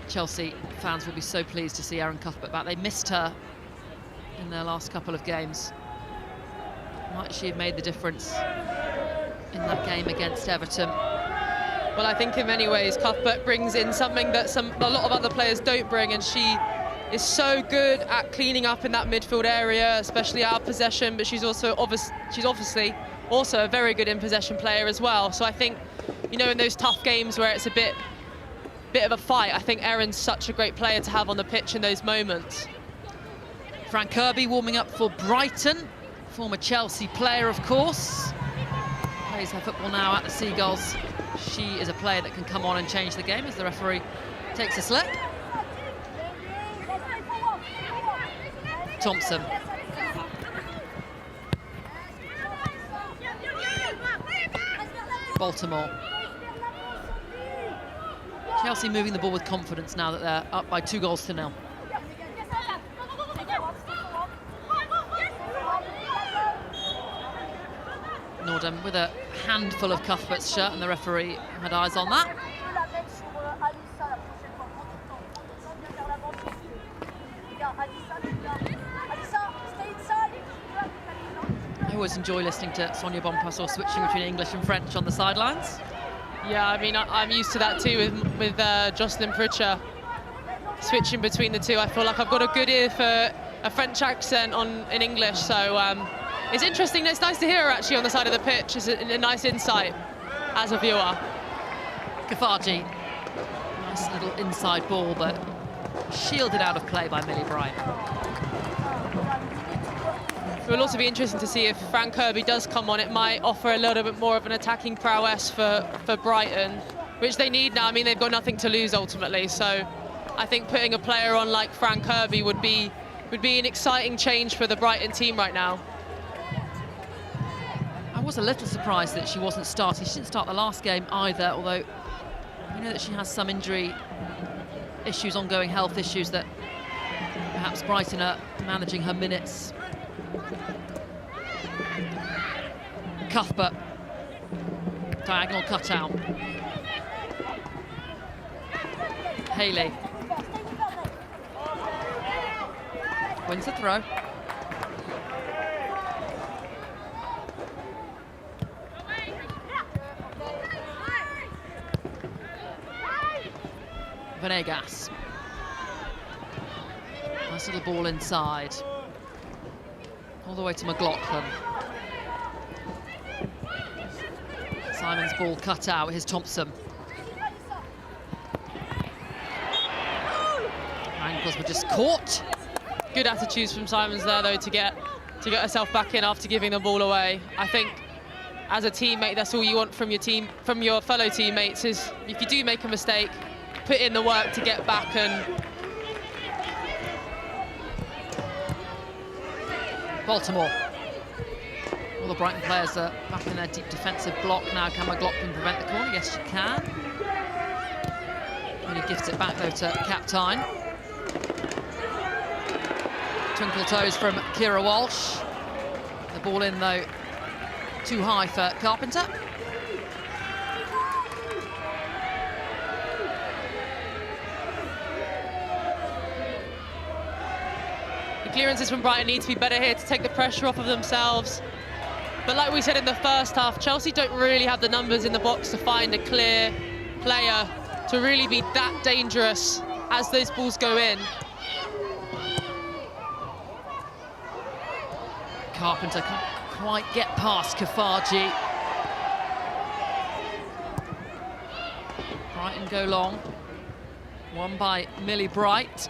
Chelsea fans will be so pleased to see Erin Cuthbert back. They missed her in their last couple of games. Might she have made the difference in that game against Everton? Well, I think in many ways Cuthbert brings in something that a lot of other players don't bring, and she is so good at cleaning up in that midfield area, especially out of possession, but she's obviously also a very good in possession player as well. So I think, you know, in those tough games where it's a bit of a fight, I think Erin's such a great player to have on the pitch in those moments. Fran Kirby warming up for Brighton, former Chelsea player, of course. Plays her football now at the Seagulls. She is a player that can come on and change the game as the referee takes a slip. Thompson. Baltimore. Chelsea moving the ball with confidence now that they're up by 2-0. Nordham with a handful of Cuthbert's shirt, and the referee had eyes on that. I always enjoy listening to Sonia Bonpastor switching between English and French on the sidelines. Yeah, I mean, I'm used to that too with Jocelyn Pritchard switching between the two. I feel like I've got a good ear for a French accent in English, so it's interesting. It's nice to hear her actually on the side of the pitch. It's a nice insight as a viewer. Kafaji, nice little inside ball, but shielded out of play by Millie Bryant. It will also be interesting to see if Fran Kirby does come on. It might offer a little bit more of an attacking prowess for Brighton, which they need now. I mean, they've got nothing to lose ultimately, so I think putting a player on like Fran Kirby would be an exciting change for the Brighton team right now. I was a little surprised that she wasn't starting. She didn't start the last game either, although we know that she has some injury issues, ongoing health issues, that perhaps Brighton are managing her minutes. Cuthbert, diagonal cutout. Haley wins the throw. Venegas. Nice little ball inside. All the way to McLaughlin. Simon's ball cut out. Here's Thompson. Ankles were just caught. Good attitudes from Simons there, though, to get herself back in after giving the ball away. I think as a teammate, that's all you want from your team, from your fellow teammates, is if you do make a mistake, put in the work to get back. And Baltimore. All the Brighton players are back in their deep defensive block now. Can McLaughlin prevent the corner? Yes, she can. Only gifts it back though to Captain. Twinkle toes from Kerr Walsh. The ball in, though, too high for Carpenter. The clearances from Brighton need to be better here to take the pressure off of themselves. But like we said in the first half, Chelsea don't really have the numbers in the box to find a clear player to really be that dangerous as those balls go in. Carpenter can't quite get past Kafaji. Brighton go long. Won by Millie Bright.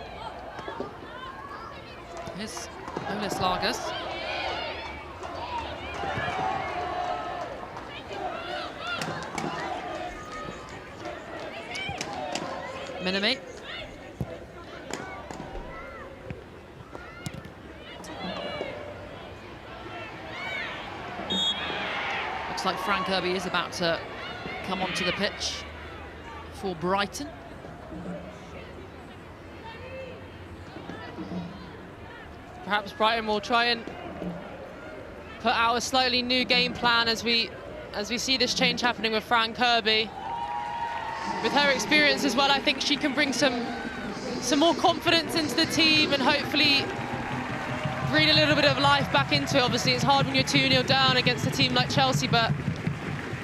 Here's Olis Largus. Minami. Looks like Frank Kirby is about to come onto the pitch for Brighton. Perhaps Brighton will try and put out a slightly new game plan as we see this change happening with Frank Kirby. With her experience as well, I think she can bring some more confidence into the team and hopefully breathe a little bit of life back into it. Obviously, it's hard when you're 2-0 down against a team like Chelsea, but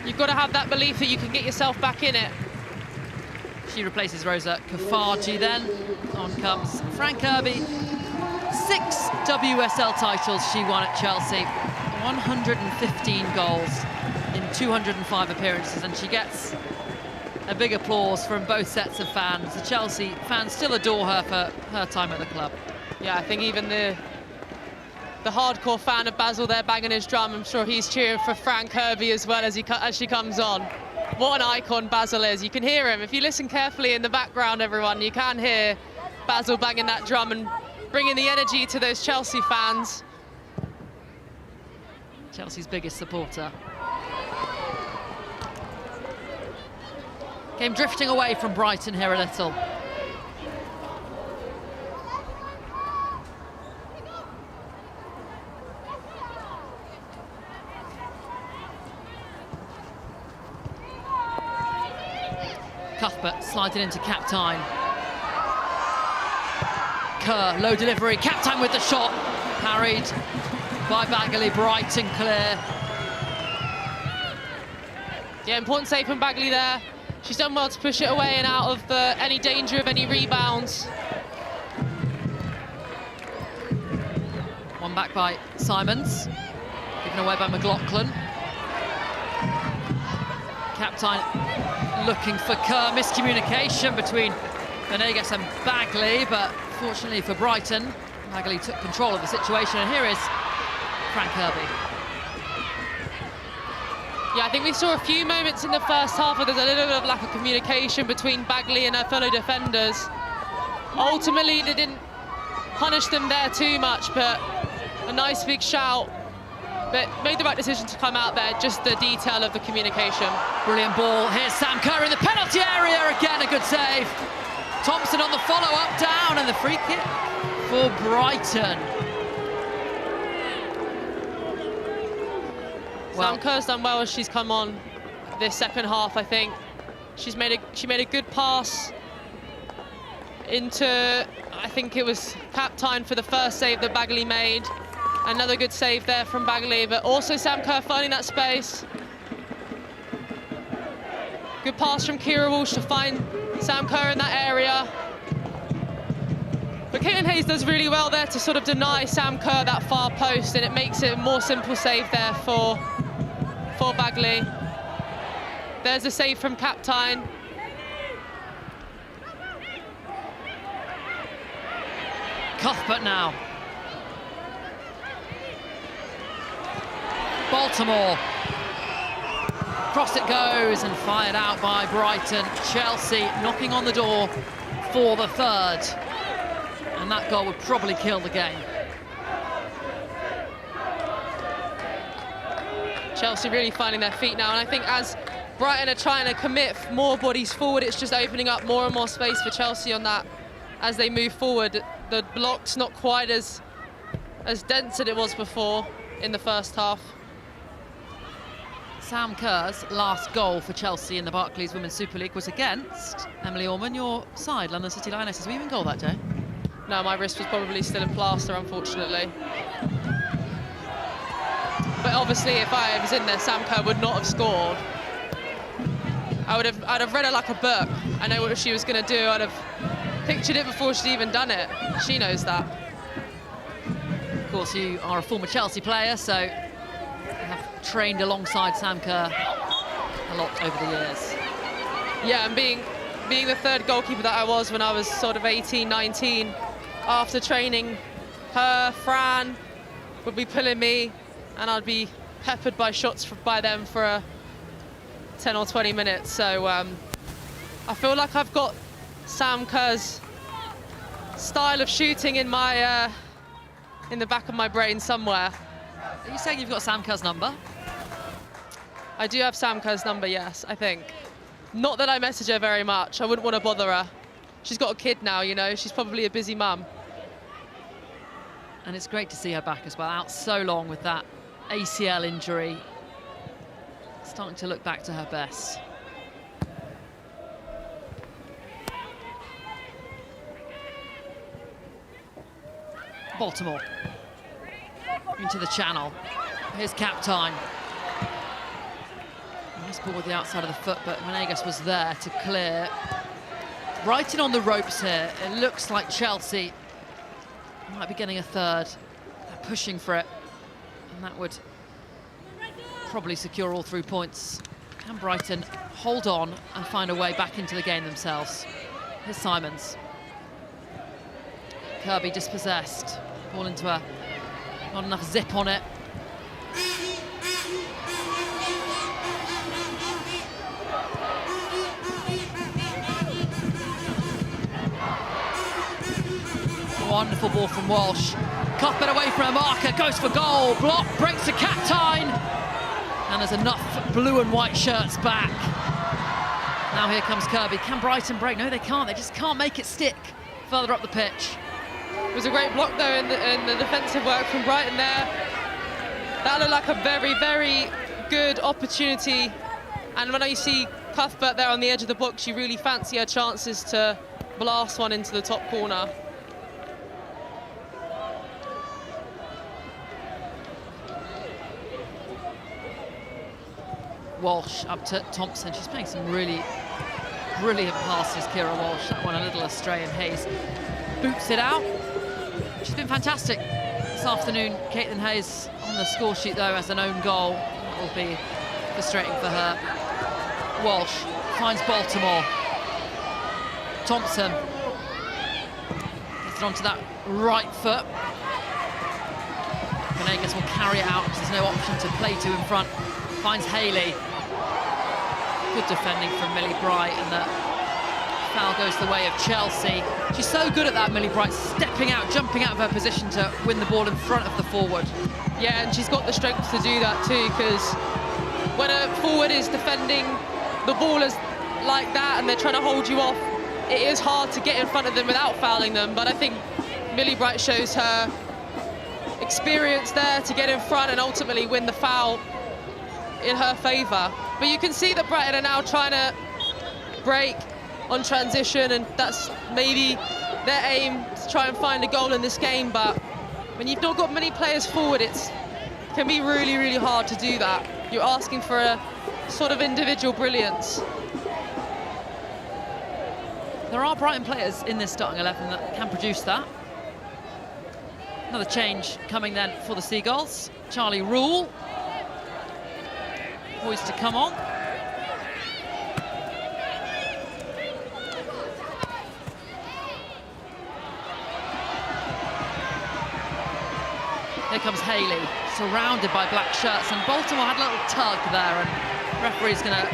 you've got to have that belief that you can get yourself back in it. She replaces Rosa Kafaji then. On comes Frank Kirby. 6 WSL titles she won at Chelsea. 115 goals in 205 appearances, and she gets a big applause from both sets of fans. The Chelsea fans still adore her for her time at the club. Yeah, I think even the hardcore fan of Basil there banging his drum, I'm sure he's cheering for Frank Kirby as well as she comes on. What an icon Basil is. You can hear him. If you listen carefully in the background, everyone, you can hear Basil banging that drum and bringing the energy to those Chelsea fans. Chelsea's biggest supporter. Game drifting away from Brighton here a little. Cuthbert sliding into Captine. Kerr, low delivery, Captine with the shot. Parried by Bagley, Brighton clear. Yeah, important save from Bagley there. She's done well to push it away and out of any danger of any rebounds. One back by Simons, given away by McLaughlin. Captine looking for Kerr, miscommunication between Venegas and Bagley, but fortunately for Brighton, Bagley took control of the situation, and here is Frank Kirby. Yeah, I think we saw a few moments in the first half where there's a little bit of lack of communication between Bagley and her fellow defenders. Ultimately, they didn't punish them there too much, but a nice big shout. But made the right decision to come out there, just the detail of the communication. Brilliant ball. Here's Sam Kerr in the penalty area. Again, a good save. Thompson on the follow-up, down, and the free kick for Brighton. Sam Kerr's done well as she's come on this second half, I think. She made a good pass into, I think it was Captine for the first save that Bagley made. Another good save there from Bagley, but also Sam Kerr finding that space. Good pass from Kira Walsh to find Sam Kerr in that area. But Caitlin Hayes does really well there to sort of deny Sam Kerr that far post, and it makes it a more simple save there for Bagley. There's a save from Captine. Cuthbert now. Baltimore. Cross it goes and fired out by Brighton. Chelsea knocking on the door for the third. And that goal would probably kill the game. Chelsea really finding their feet now, and I think as Brighton are trying to commit more bodies forward, it's just opening up more and more space for Chelsea on that as they move forward. The block's not quite as as dense as it was before in the first half. Sam Kerr's last goal for Chelsea in the Barclays Women's Super League was against Emily Orman, your side, London City Lionesses. Were you in goal that day? No, my wrist was probably still in plaster, unfortunately. But obviously, if I was in there, Sam Kerr would not have scored. I'd have read her like a book. I know what she was going to do. I'd have pictured it before she'd even done it. She knows that. Of course, you are a former Chelsea player, so you have trained alongside Sam Kerr a lot over the years. Yeah, and being the third goalkeeper that I was when I was sort of 18, 19, after training, her, Fran would be pulling me, and I'd be peppered by shots by them for 10 or 20 minutes. So I feel like I've got Sam Kerr's style of shooting in my in the back of my brain somewhere. Are you saying you've got Sam Kerr's number? I do have Sam Kerr's number, yes, I think. Not that I message her very much. I wouldn't want to bother her. She's got a kid now, you know. She's probably a busy mum. And it's great to see her back as well, out so long with that ACL injury. Starting to look back to her best. Baltimore into the channel. Here's Captain. Nice ball with the outside of the foot, but Venegas was there to clear. Brighton on the ropes here. It looks like Chelsea might be getting a third. They're pushing for it, and that would probably secure all 3 points. Can Brighton hold on and find a way back into the game themselves? Here's Simons. Kirby dispossessed. Ball into her. Not enough zip on it. Wonderful ball from Walsh. Cuthbert away from a marker, goes for goal. Block, breaks to Captain. And there's enough blue and white shirts back. Now here comes Kirby. Can Brighton break? No, they can't. They just can't make it stick further up the pitch. It was a great block, though, in the defensive work from Brighton there. That looked like a very, very good opportunity. And when you see Cuthbert there on the edge of the box, you really fancy her chances to blast one into the top corner. Walsh up to Thompson. She's playing some really brilliant passes, Kira Walsh. That one a little astray, and Hayes boots it out. She's been fantastic this afternoon. Caitlin Hayes on the score sheet, though, as an own goal. That will be frustrating for her. Walsh finds Baltimore. Thompson gets it onto that right foot. Venegas will carry it out because there's no option to play to in front. Finds Haley. Good defending from Millie Bright, and the foul goes the way of Chelsea. She's so good at that, Millie Bright, stepping out, jumping out of her position to win the ball in front of the forward. Yeah, and she's got the strength to do that too, because when a forward is defending the ball is like that and they're trying to hold you off, it is hard to get in front of them without fouling them. But I think Millie Bright shows her experience there to get in front and ultimately win the foul in her favour. But you can see that Brighton are now trying to break on transition, and that's maybe their aim, to try and find a goal in this game. But when you've not got many players forward, it can be really, really hard to do that. You're asking for a sort of individual brilliance. There are Brighton players in this starting 11 that can produce that. Another change coming then for the Seagulls. Charlie Rule, poised to come on. Here comes Haley, surrounded by black shirts, and Baltimore had a little tug there, and the referee's going to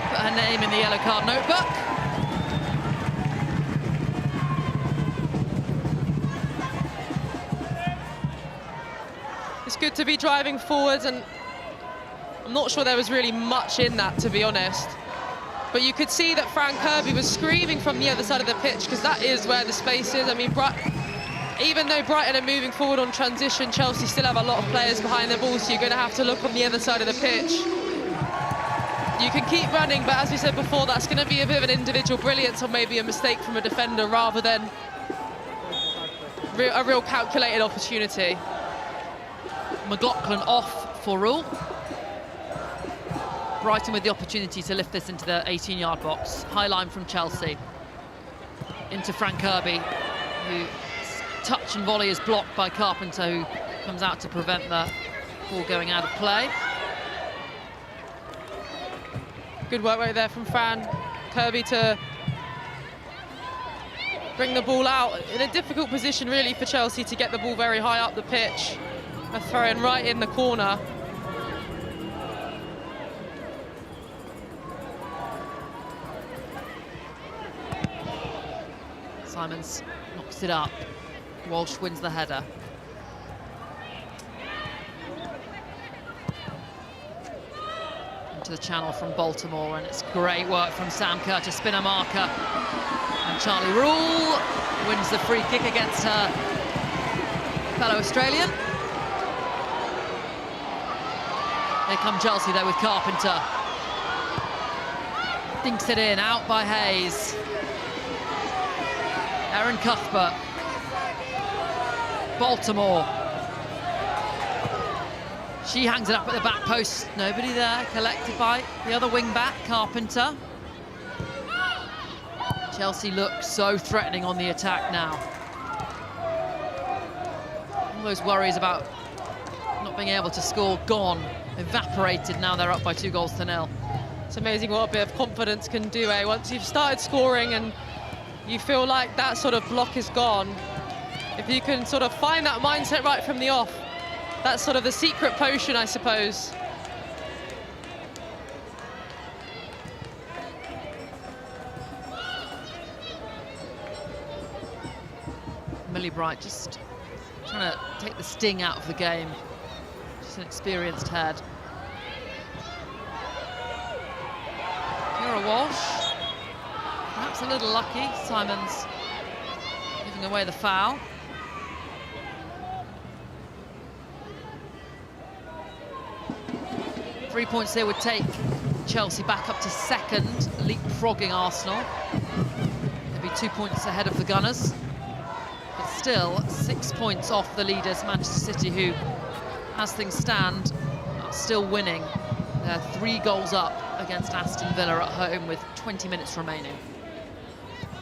put her name in the yellow card notebook. It's good to be driving forwards, and I'm not sure there was really much in that, to be honest. But you could see that Fran Kirby was screaming from the other side of the pitch, because that is where the space is. I mean, even though Brighton are moving forward on transition, Chelsea still have a lot of players behind the ball, so you're going to have to look on the other side of the pitch. You can keep running, but as we said before, that's going to be a bit of an individual brilliance or maybe a mistake from a defender rather than a real calculated opportunity. McLaughlin off for Rule. Brighton with the opportunity to lift this into the 18-yard box. High line from Chelsea. Into Frank Kirby, who touch and volley is blocked by Carpenter, who comes out to prevent the ball going out of play. Good work right there from Fran Kirby to bring the ball out in a difficult position really for Chelsea to get the ball very high up the pitch. A throw in right in the corner. Simons knocks it up. Walsh wins the header. Into the channel from Baltimore, and it's great work from Sam Kerr to spin a marker. And Charlie Rule wins the free kick against her fellow Australian. Here come Chelsea though with Carpenter. Dinks it in, out by Hayes. Erin Cuthbert. Baltimore. She hangs it up at the back post. Nobody there, collected by the other wing back, Carpenter. Chelsea look so threatening on the attack now. All those worries about not being able to score gone, evaporated. Now they're up by 2-0. It's amazing what a bit of confidence can do, eh? Once you've started scoring and you feel like that sort of block is gone, if you can sort of find that mindset right from the off, that's sort of the secret potion, I suppose. Millie Bright just trying to take the sting out of the game. She's an experienced head. Kira Walsh, perhaps a little lucky. Simons giving away the foul. Three points there would take Chelsea back up to second, leapfrogging Arsenal. They'd be 2 points ahead of the Gunners. But still 6 points off the leaders, Manchester City, who, as things stand, are still winning. They're 3 goals up against Aston Villa at home with 20 minutes remaining.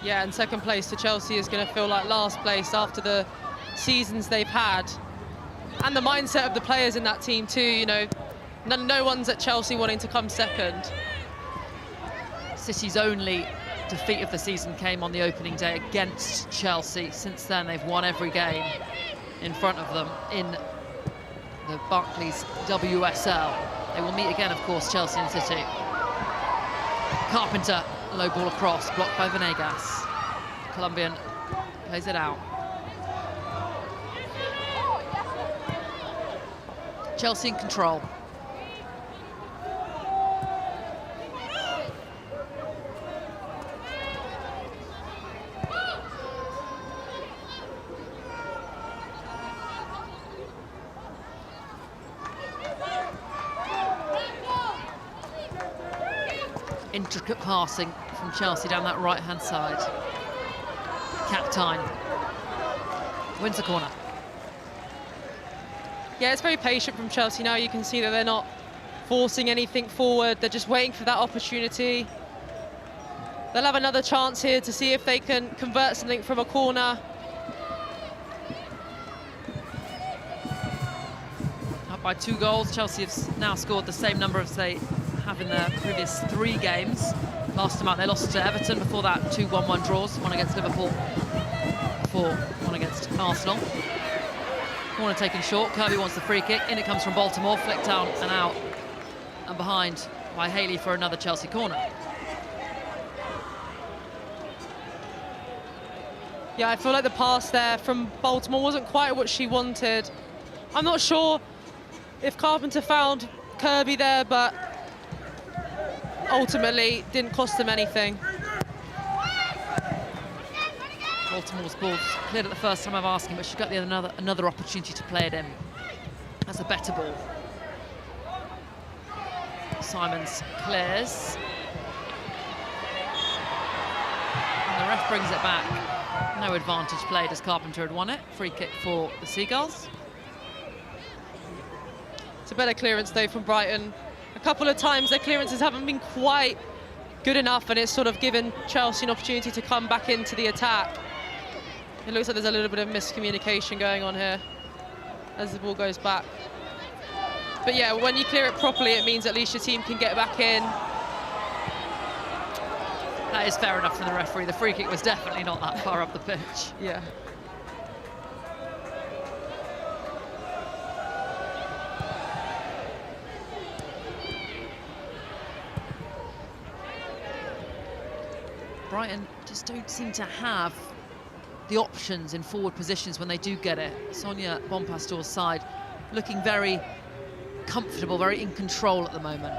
Yeah, and second place to Chelsea is going to feel like last place after the seasons they've had. And the mindset of the players in that team too, you know, no one's at Chelsea wanting to come second. City's only defeat of the season came on the opening day against Chelsea. Since then, they've won every game in front of them in the Barclays WSL. They will meet again, of course, Chelsea and City. Carpenter, low ball across, blocked by Venegas. Colombian plays it out. Chelsea in control. Intricate passing from Chelsea down that right-hand side. Captain wins the corner. Yeah, it's very patient from Chelsea now. You can see that they're not forcing anything forward. They're just waiting for that opportunity. They'll have another chance here to see if they can convert something from a corner. Up by 2 goals. Chelsea have now scored the same number as they have in their previous 3 games. Last time out they lost to Everton, before that 2 1-1 draws, one against Liverpool, before one against Arsenal. Corner taken short, Kirby wants the free kick, in it comes from Baltimore, flicked down and out and behind by Haley for another Chelsea corner. Yeah, I feel like the pass there from Baltimore wasn't quite what she wanted. I'm not sure if Carpenter found Kirby there, but ultimately didn't cost them anything. Baltimore's ball's cleared at the first time of asking, but she's got another opportunity to play it in as a better ball. Simons clears. And the ref brings it back. No advantage played as Carpenter had won it. Free kick for the Seagulls. It's a better clearance though from Brighton. A couple of times their clearances haven't been quite good enough, and it's sort of given Chelsea an opportunity to come back into the attack. It looks like there's a little bit of miscommunication going on here as the ball goes back. But yeah, when you clear it properly, it means at least your team can get back in. That is fair enough from the referee. The free kick was definitely not that far up the pitch. Yeah. Brighton just don't seem to have the options in forward positions when they do get it. Sonia Bonpastor's side looking very comfortable, very in control at the moment.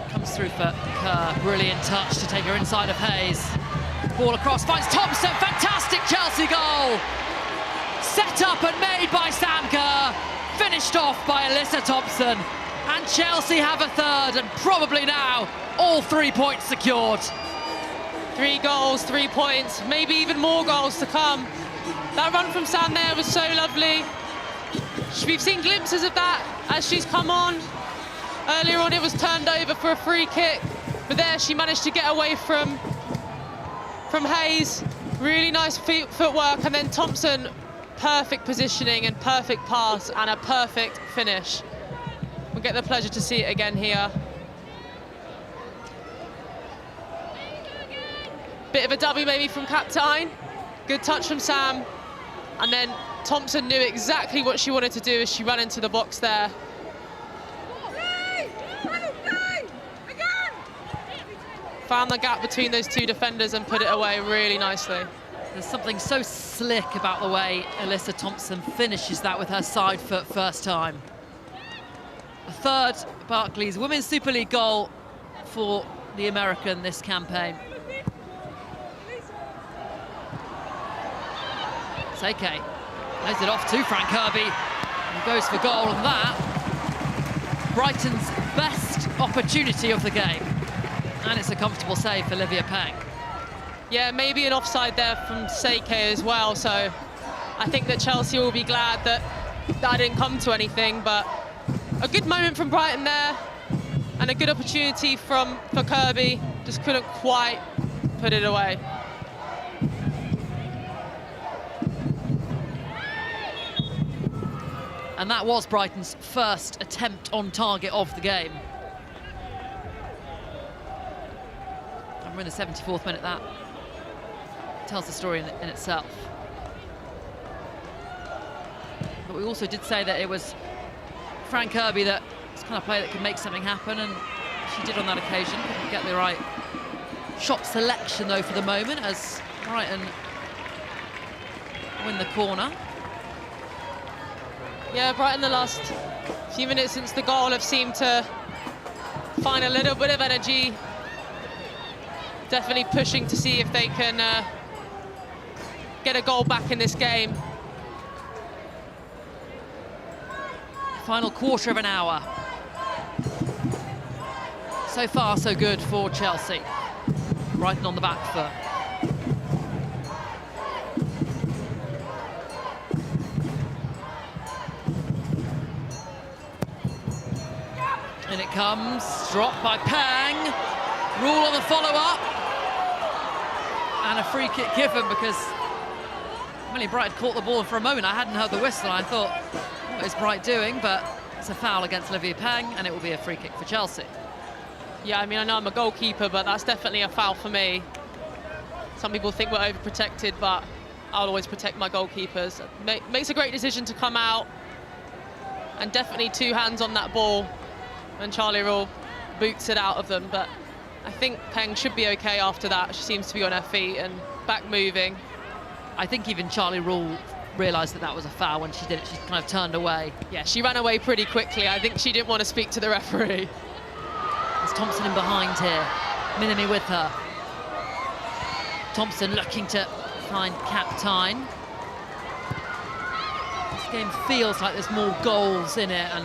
Comes through for Kerr, brilliant touch to take her inside of Hayes. Ball across, finds Thompson, fantastic Chelsea goal! Set up and made by Sam Kerr, finished off by Alyssa Thompson, and Chelsea have a third, and probably now all 3 points secured. 3 goals, 3 points, maybe even more goals to come. That run from Sam there was so lovely. We've seen glimpses of that as she's come on. Earlier on it was turned over for a free kick, but there she managed to get away from Hayes. Really nice footwork, and then Thompson, perfect positioning and perfect pass and a perfect finish. We'll get the pleasure to see it again here. Bit of a W maybe from Captain. Good touch from Sam. And then Thompson knew exactly what she wanted to do as she ran into the box there. Found the gap between those two defenders and put it away really nicely. There's something so slick about the way Alyssa Thompson finishes that with her side foot first time. A third Barclays Women's Super League goal for the American this campaign. Seke lays it off to Frank Kirby and goes for goal, and that Brighton's best opportunity of the game. And it's a comfortable save for Olivia Peng. Yeah, maybe an offside there from Seke as well, so I think that Chelsea will be glad that that didn't come to anything, but a good moment from Brighton there and a good opportunity for Kirby, just couldn't quite put it away. And that was Brighton's first attempt on target of the game. And we're in the 74th minute. That tells the story in itself. But we also did say that it was Frank Kirby that was kind of player that could make something happen, and she did on that occasion. Couldn't get the right shot selection though for the moment as Brighton win the corner. Yeah, Brighton the last few minutes since the goal have seemed to find a little bit of energy. Definitely pushing to see if they can get a goal back in this game. Final quarter of an hour. So far, so good for Chelsea. Brighton on the back foot. In it comes, dropped by Peng. Rule on the follow-up. And a free kick given because Millie Bright caught the ball for a moment. I hadn't heard the whistle. I thought, what is Bright doing? But it's a foul against Olivia Peng, and it will be a free kick for Chelsea. Yeah, I mean, I know I'm a goalkeeper, but that's definitely a foul for me. Some people think we're overprotected, but I'll always protect my goalkeepers. Makes a great decision to come out, and definitely two hands on that ball, and Charlie Rule boots it out of them. But I think Peng should be okay after that. She seems to be on her feet and back moving. I think even Charlie Rule realised that that was a foul when she did it. She kind of turned away. Yeah, she ran away pretty quickly. I think she didn't want to speak to the referee. There's Thompson in behind here. Minimi with her. Thompson looking to find Captine. This game feels like there's more goals in it, and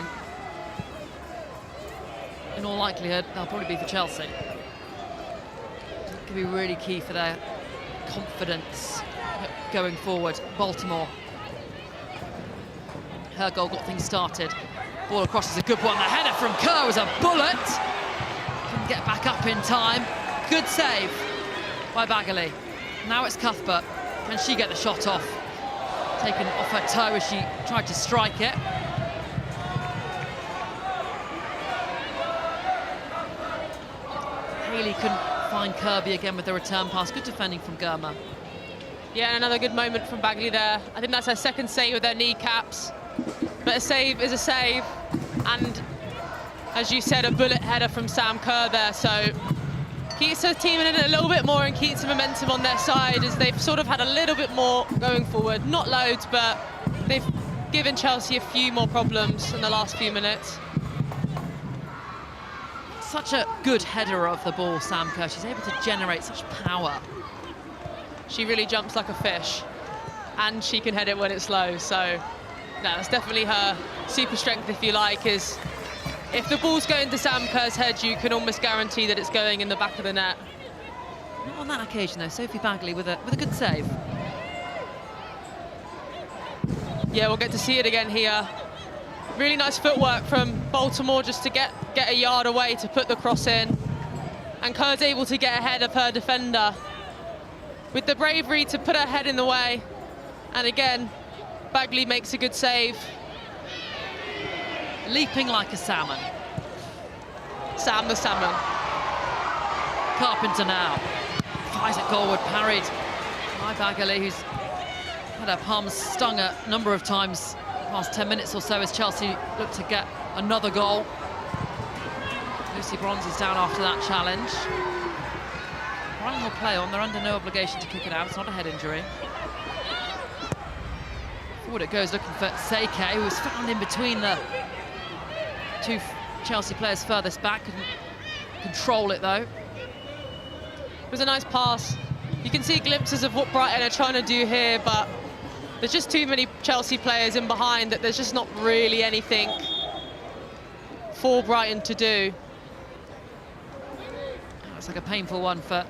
in all likelihood, they'll probably be for Chelsea. It could be really key for their confidence going forward. Baltimore. Her goal got things started. Ball across is a good one. The header from Kerr was a bullet. Couldn't get back up in time. Good save by Bagley. Now it's Cuthbert. Can she get the shot off? Taken off her toe as she tried to strike it. Haley couldn't find Kirby again with the return pass. Good defending from Gurma. Yeah, and another good moment from Bagley there. I think that's her second save with her kneecaps. But a save is a save. And as you said, a bullet header from Sam Kerr there. So keeps her team in it a little bit more and keeps the momentum on their side, as they've sort of had a little bit more going forward. Not loads, but they've given Chelsea a few more problems in the last few minutes. Such a good header of the ball, Sam Kerr. She's able to generate such power. She really jumps like a fish, and she can head it when it's low. So that's definitely her super strength, if you like, is if the ball's going to Sam Kerr's head, you can almost guarantee that it's going in the back of the net. Not on that occasion, though. Sophie Bagley with a good save. Yeah, we'll get to see it again here. Really nice footwork from Baltimore just to get a yard away to put the cross in. And Kerr's able to get ahead of her defender with the bravery to put her head in the way. And again, Bagley makes a good save. Leaping like a salmon. Sam the salmon. Carpenter now. Fires it goalward, parried by Bagley, who's had her palms stung a number of times past 10 minutes or so as Chelsea look to get another goal. Lucy Bronze is down after that challenge. Brighton will play on. They're under no obligation to kick it out. It's not a head injury. Forward it goes, looking for Seike, who was found in between the two Chelsea players furthest back. Couldn't control it, though. It was a nice pass. You can see glimpses of what Brighton are trying to do here, but there's just too many Chelsea players in behind that there's just not really anything for Brighton to do. That's like a painful one for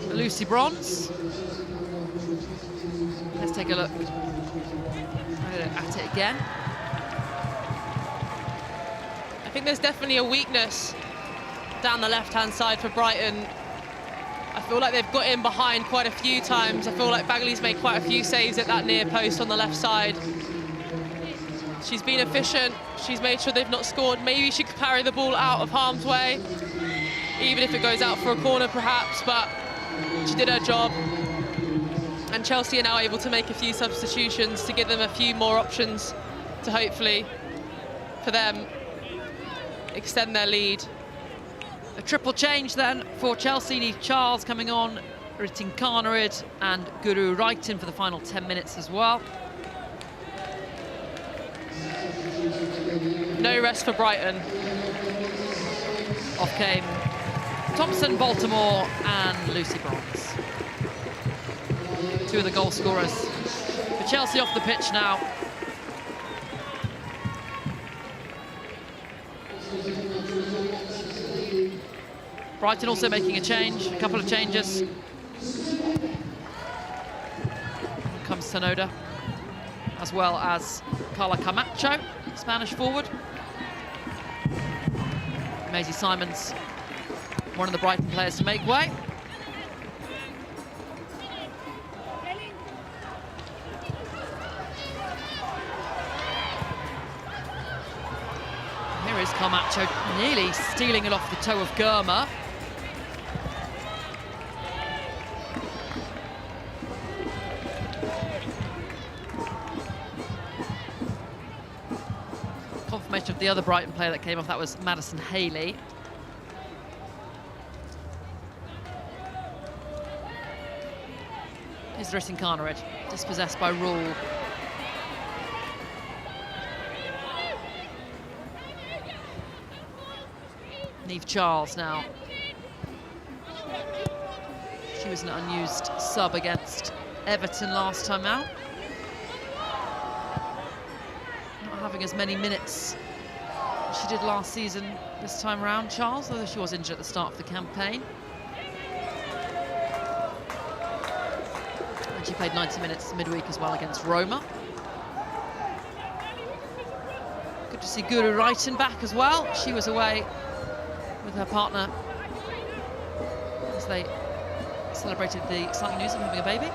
Lucy Bronze. Let's take a look at it again. I think there's definitely a weakness down the left-hand side for Brighton. I feel like they've got in behind quite a few times. I feel like Bagley's made quite a few saves at that near post on the left side. She's been efficient. She's made sure they've not scored. Maybe she could parry the ball out of harm's way, even if it goes out for a corner perhaps, but she did her job. And Chelsea are now able to make a few substitutions to give them a few more options to hopefully, for them, extend their lead. A triple change then for Chelsea. Neve Charles coming on, Ritin Carnarid and Guru Wrighton for the final 10 minutes as well. No rest for Brighton. Off came Thompson, Baltimore and Lucy Bronze. Two of the goal scorers for Chelsea off the pitch now. Brighton also making a change, a couple of changes. Here comes Sonoda, as well as Carla Camacho, Spanish forward. Maisie Simons, one of the Brighton players to make way. Here is Camacho, nearly stealing it off the toe of Gurma. Confirmation of the other Brighton player that came off, that was Madison Haley. Is Rissinkarnered, dispossessed by Rule. Niamh Charles now. She was an unused sub against Everton last time out. Not having as many minutes as she did last season this time around, Charles, although she was injured at the start of the campaign. And she played 90 minutes midweek as well against Roma. Good to see Guru Wrighton back as well. She was away with her partner as they celebrated the exciting news of having a baby.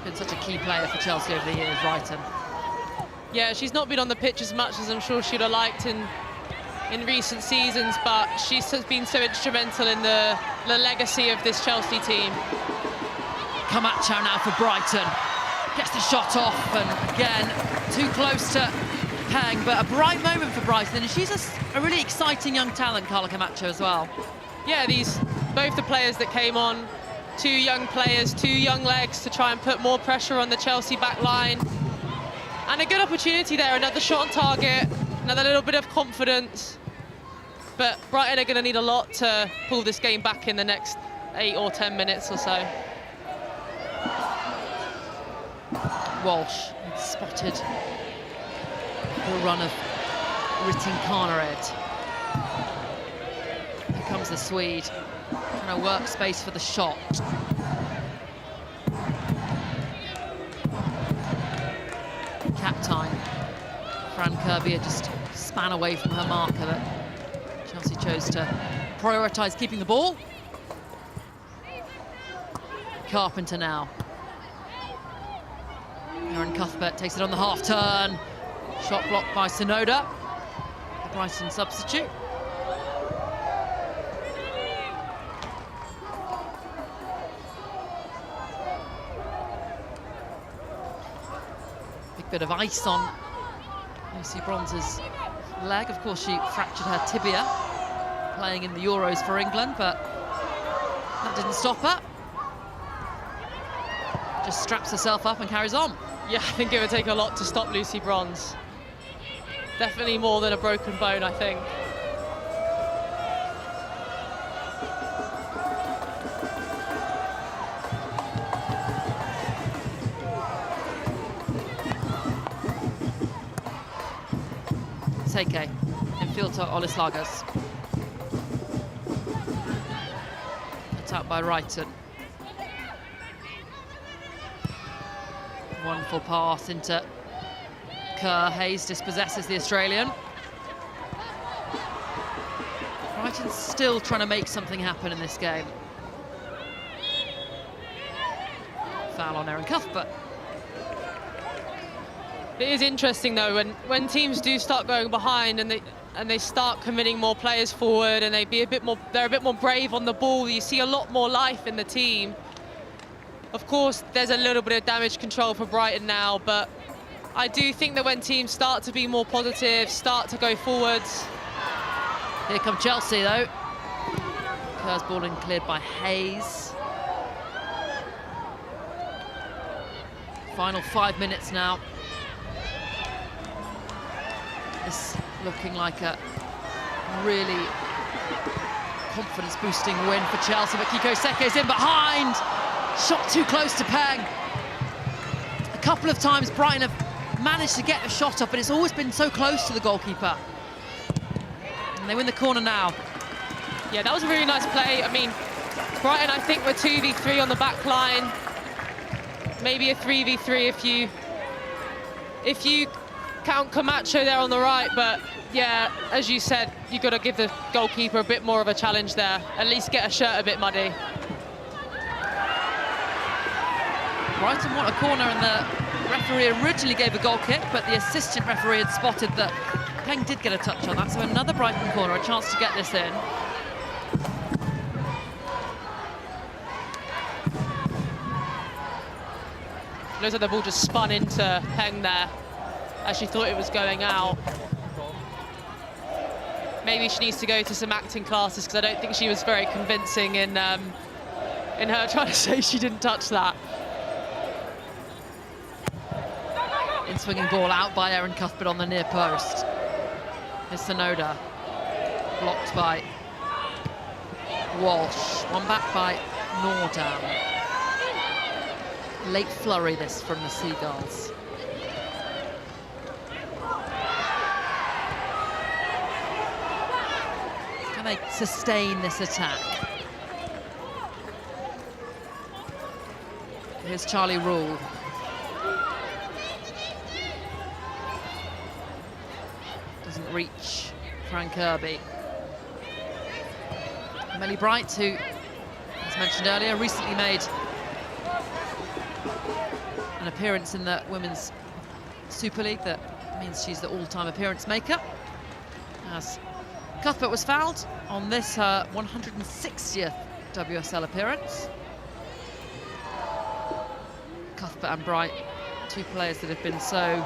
Been such a key player for Chelsea over the years, Wrighton. Yeah, she's not been on the pitch as much as I'm sure she'd have liked in recent seasons, but she's been so instrumental in the legacy of this Chelsea team. Camacho now for Brighton. Gets the shot off, and again, too close to Peng, but a bright moment for Brighton, and she's a really exciting young talent, Carla Camacho, as well. Yeah, both the players that came on, two young players, two young legs to try and put more pressure on the Chelsea back line. And a good opportunity there, another shot on target, another little bit of confidence. But Brighton are going to need a lot to pull this game back in the next 8 or 10 minutes or so. Walsh had spotted the run of Rissinkarnered. Here comes the Swede, trying to work space for the shot. Captain Fran Kirby just span away from her marker, but Chelsea chose to prioritise keeping the ball. Carpenter now. Erin Cuthbert takes it on the half turn. Shot blocked by Sonoda, the Brighton substitute. Big bit of ice on Lucy Bronze's leg. Of course, she fractured her tibia playing in the Euros for England, but that didn't stop her. Just straps herself up and carries on. Yeah, I think it would take a lot to stop Lucy Bronze. Definitely more than a broken bone, I think. Seke, infield to Olislagos. Cut out by Wrighton. Wonderful pass into Kerr. Hayes dispossesses the Australian. Brighton's still trying to make something happen in this game. Foul on Erin Cuthbert. It is interesting though when teams do start going behind and they start committing more players forward and they're a bit more brave on the ball. You see a lot more life in the team. Of course, there's a little bit of damage control for Brighton now, but I do think that when teams start to be more positive, start to go forwards. Here come Chelsea, though. Kerr's ball in cleared by Hayes. Final 5 minutes now. This looking like a really confidence-boosting win for Chelsea, but Kiko Seke's in behind. Shot too close to Peng. A couple of times Brighton have managed to get the shot up, but it's always been so close to the goalkeeper. And they win the corner now. Yeah, that was a really nice play. I mean, Brighton, I think, were 2v3 on the back line. Maybe a 3v3 if you count Camacho there on the right, but yeah, as you said, you've got to give the goalkeeper a bit more of a challenge there. At least get a shirt a bit muddy. Brighton want a corner, and the referee originally gave a goal kick, but the assistant referee had spotted that Peng did get a touch on that, so another Brighton corner, a chance to get this in. Looks like the ball just spun into Peng there as she thought it was going out. Maybe she needs to go to some acting classes, because I don't think she was very convincing in in her trying to say she didn't touch that. In swinging ball out by Erin Cuthbert on the near post. Here's Sonoda, blocked by Walsh. One back by Nordam. Late flurry this from the Seagulls. Can they sustain this attack? Here's Charlie Rule. Doesn't reach Fran Kirby. Melly Bright, who, as mentioned earlier, recently made an appearance in the Women's Super League. That means she's the all-time appearance maker. As Cuthbert was fouled on this, her 160th WSL appearance. Cuthbert and Bright, two players that have been so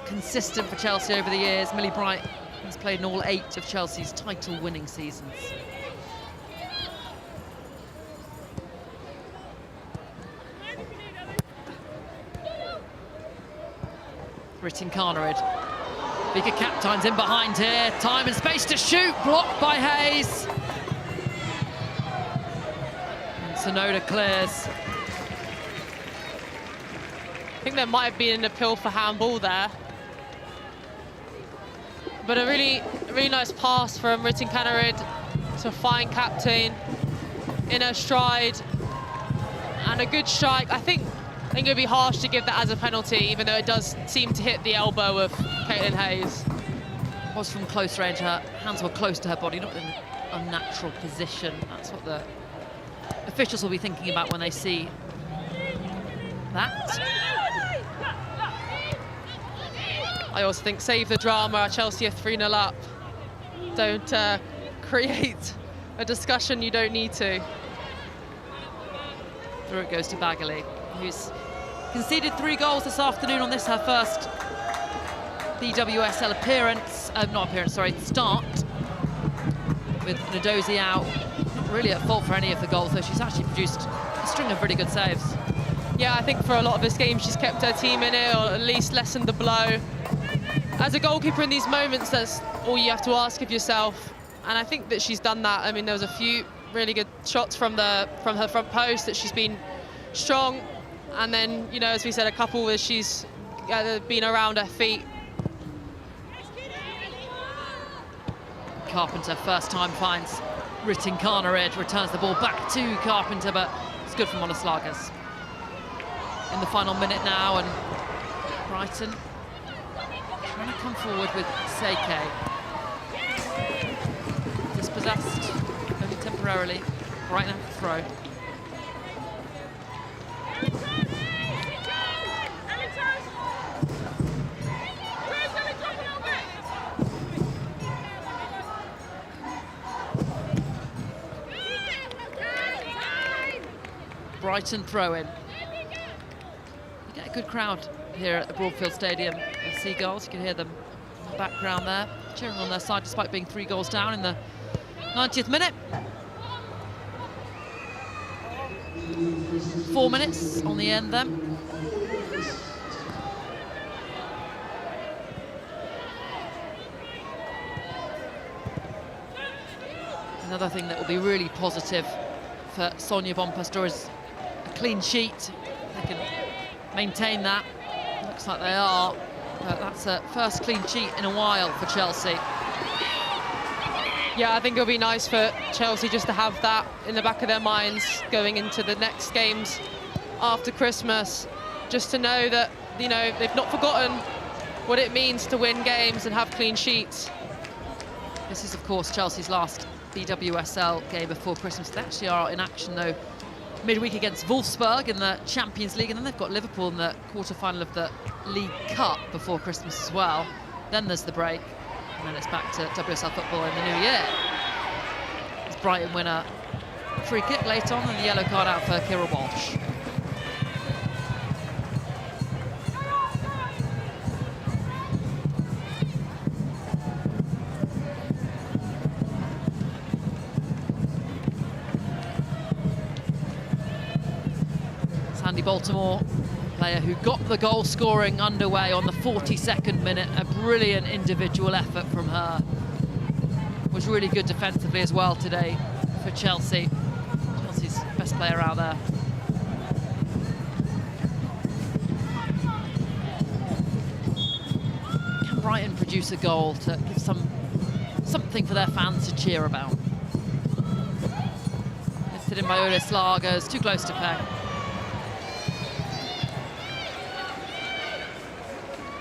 consistent for Chelsea over the years. Millie Bright has played in all 8 of Chelsea's title-winning seasons. Britton Carnerid. Vika Kaptein's in behind here. Time and space to shoot. Blocked by Hayes. And Sonoda clears. I think there might have been an appeal for handball there. But a really nice pass from Britton Carnerid to find Kaptein in her stride. And a good strike. I think it would be harsh to give that as a penalty, even though it does seem to hit the elbow of Caitlin Hayes. Was from close range. Her hands were close to her body, not in an unnatural position. That's what the officials will be thinking about when they see that. I also think save the drama. Chelsea are 3-0 up. Don't create a discussion you don't need to. Through it goes to Bagley, who's conceded 3 goals this afternoon on this, her first BWSL appearance, start, with Ndozi out. Not really at fault for any of the goals, though. She's actually produced a string of really good saves. Yeah, I think for a lot of this game, she's kept her team in it, or at least lessened the blow. As a goalkeeper in these moments, that's all you have to ask of yourself. And I think that she's done that. I mean, there was a few really good shots from her front post that she's been strong. And then, you know, as we said, a couple where she's been around her feet. Carpenter, first time, finds Britton Carnerid, returns the ball back to Carpenter, but it's good from Monoslagas. In the final minute now, and Brighton trying to come forward with Seike. Dispossessed, only temporarily. Brighton have to throw. Brighton throw-in. You get a good crowd here at the Broadfield Stadium with Seagulls. You can hear them in the background there, cheering on their side despite being 3 goals down in the 90th minute. 4 minutes on the end then. Another thing that will be really positive for Sonia von Pastor is a clean sheet. They can maintain that. Looks like they are, but that's a first clean sheet in a while for Chelsea. Yeah, I think it'll be nice for Chelsea just to have that in the back of their minds going into the next games after Christmas, just to know that, you know, they've not forgotten what it means to win games and have clean sheets. This is, of course, Chelsea's last BWSL game before Christmas. They actually are in action, though, midweek against Wolfsburg in the Champions League, and then they've got Liverpool in the quarter-final of the League Cup before Christmas as well. Then there's the break, and then it's back to WSL football in the new year. It's Brighton winner. Free kick late on, and the yellow card out for Kerr Walsh. Sandy Baltimore, player who got the goal scoring underway on the 42nd minute. A brilliant individual effort from her. Was really good defensively as well today for Chelsea. Chelsea's best player out there. Can Brighton produce a goal to give something for their fans to cheer about? Lifted in by Ole Slagers, too close to peg.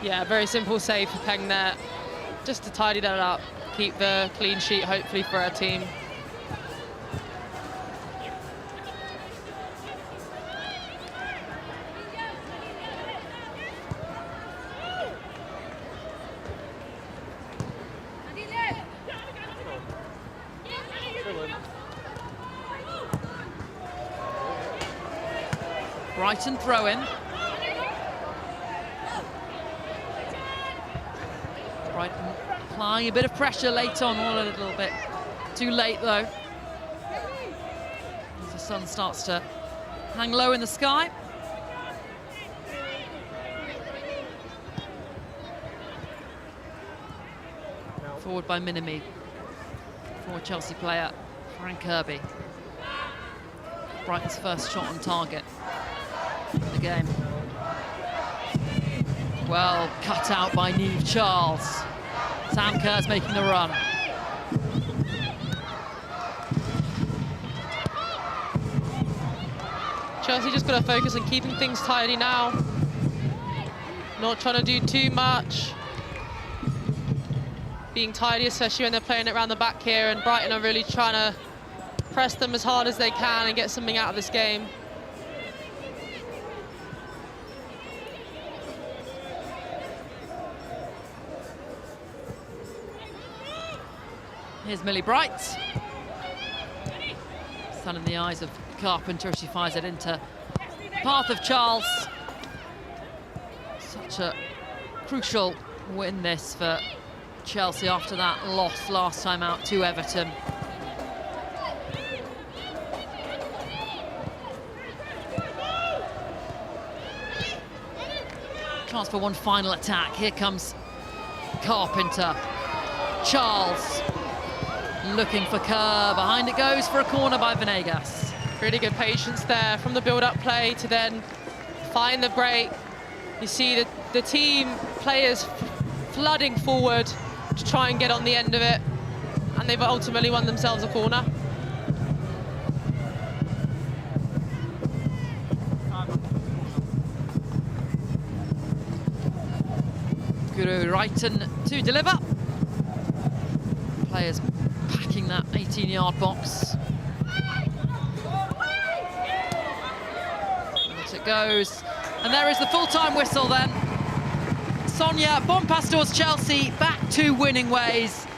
Yeah, very simple save for Peng there, just to tidy that up, keep the clean sheet hopefully for our team. Brighton throw in. Brighton applying a bit of pressure late on, all a little bit too late though. As the sun starts to hang low in the sky. Forward by Minimi. Forward Chelsea player Frank Kirby. Brighton's first shot on target in the game. Well cut out by Niamh Charles. Sam Kerr's making the run. Chelsea just got to focus on keeping things tidy now. Not trying to do too much. Being tidy, especially when they're playing it around the back here, and Brighton are really trying to press them as hard as they can and get something out of this game. Here's Millie Bright. Sun in the eyes of Carpenter as she fires it into the path of Charles. Such a crucial win this for Chelsea after that loss last time out to Everton. Chance for one final attack. Here comes Carpenter. Charles looking for Kerr. Behind it goes for a corner by Venegas. Really good patience there from the build-up play to then find the break. You see the team players flooding forward to try and get on the end of it, and they've ultimately won themselves a corner. Guru Wrighton to deliver. Players packing that 18-yard box. Out it goes. And there is the full-time whistle then. Sonia Bonpastor's Chelsea back to winning ways.